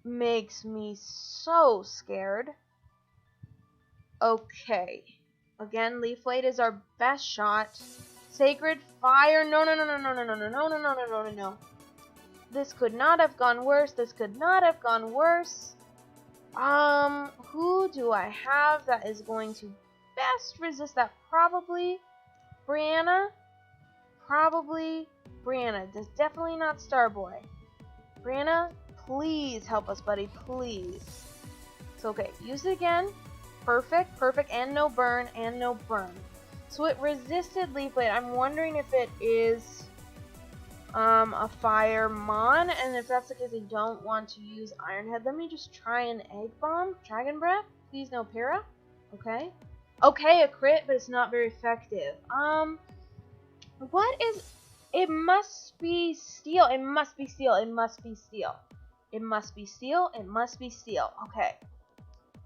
makes me so scared. Okay. Again, Leaf Blade is our best shot. Sacred Fire. No. This could not have gone worse. This could not have gone worse. Who do I have that is going to best resist that? Probably Brianna. Does definitely not Starboy. Brianna, please help us, buddy. Please. So, okay. Use it again. Perfect. And no burn. So it resisted Leaf Blade. I'm wondering if it is a Fire Mon, and if that's the case, I don't want to use Iron Head. Let me just try an Egg Bomb. Dragon Breath. Please no Para. Okay. Okay, a crit, but it's not very effective. What is... It must be Steel. It must be Steel. Okay.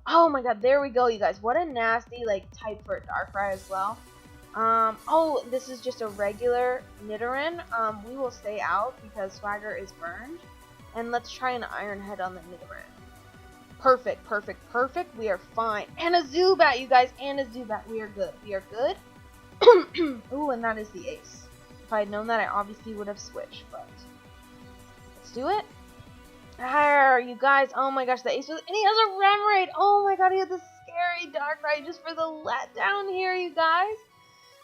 Oh my god, there we go, you guys. What a nasty, like, type for a Darkrai as well. Oh, this is just a regular Nidoran. We will stay out because Swagger is burned. And let's try an Iron Head on the Nidoran. Perfect. We are fine. And a Zubat, you guys. We are good. Ooh, and that is the ace. If I had known that, I obviously would have switched, but let's do it. There, you guys. Oh my gosh, the ace was... And he has a Remoraid. Oh my god, he has a scary Darkrai just for the letdown here, you guys.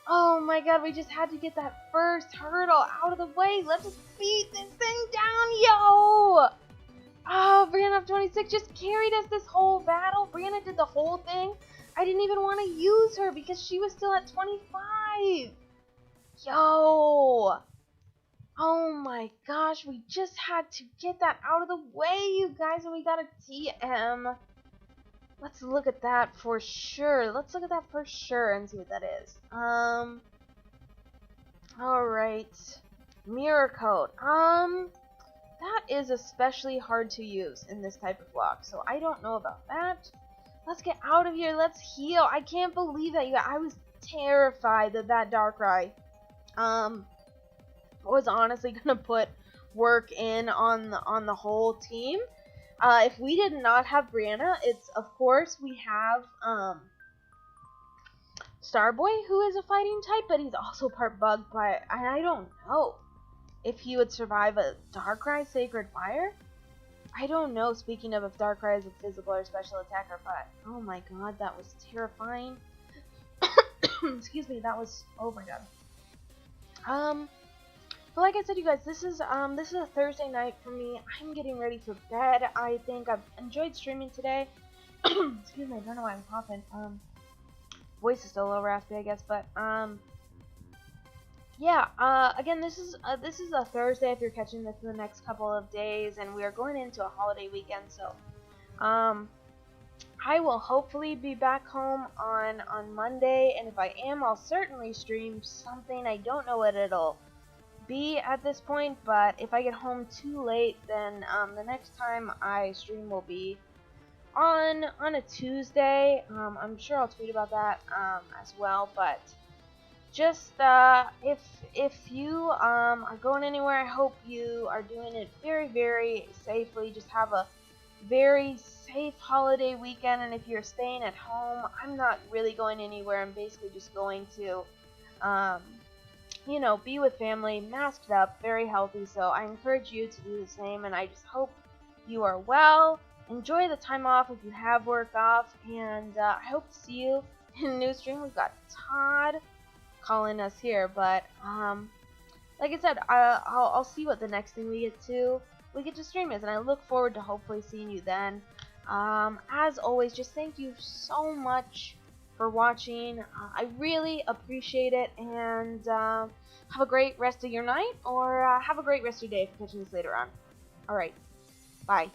Oh my god, we just had to get that first hurdle out of the way. Let's just beat this thing down, yo! Oh, Brianna of 26 just carried us this whole battle. Brianna did the whole thing. I didn't even want to use her because she was still at 25. Yo! Oh my gosh, we just had to get that out of the way, you guys, and we got a TM. Let's look at that for sure. And see what that is. Alright. Mirror Coat. That is especially hard to use in this type of block, so I don't know about that. Let's get out of here. Let's heal. I can't believe that, you guys. I was terrified that Darkrai, was honestly gonna put work in on the whole team. If we did not have Brianna, it's, of course, we have, Starboy, who is a fighting type, but he's also part bug, but I don't know if he would survive a Darkrai Sacred Fire. I don't know, speaking of if Darkrai is a physical or special attacker, but, oh my god, that was terrifying. Excuse me, that was, oh my god. But like I said, you guys, this is a Thursday night for me. I'm getting ready for bed. I think I've enjoyed streaming today. Excuse me, I don't know why I'm coughing. Voice is still a little raspy, I guess, but yeah. Again, this is a Thursday if you're catching this in the next couple of days, and we are going into a holiday weekend. So, I will hopefully be back home on Monday, and if I am, I'll certainly stream something. I don't know what it'll be at this point, but if I get home too late, then the next time I stream will be on a Tuesday. I'm sure I'll tweet about that as well, but just if you are going anywhere, I hope you are doing it very, very safely. Just have a very safe holiday weekend, and if you're staying at home, I'm not really going anywhere. I'm basically just going to you know, be with family, masked up, very healthy, so I encourage you to do the same, and I just hope you are well. Enjoy the time off if you have work off, and I hope to see you in a new stream. We've got Todd calling us here, but like I said, I'll see what the next thing we get to stream is, and I look forward to hopefully seeing you then. As always, just thank you so much for watching. I really appreciate it, and have a great rest of your night, or have a great rest of your day if you're catching this later on. Alright, bye.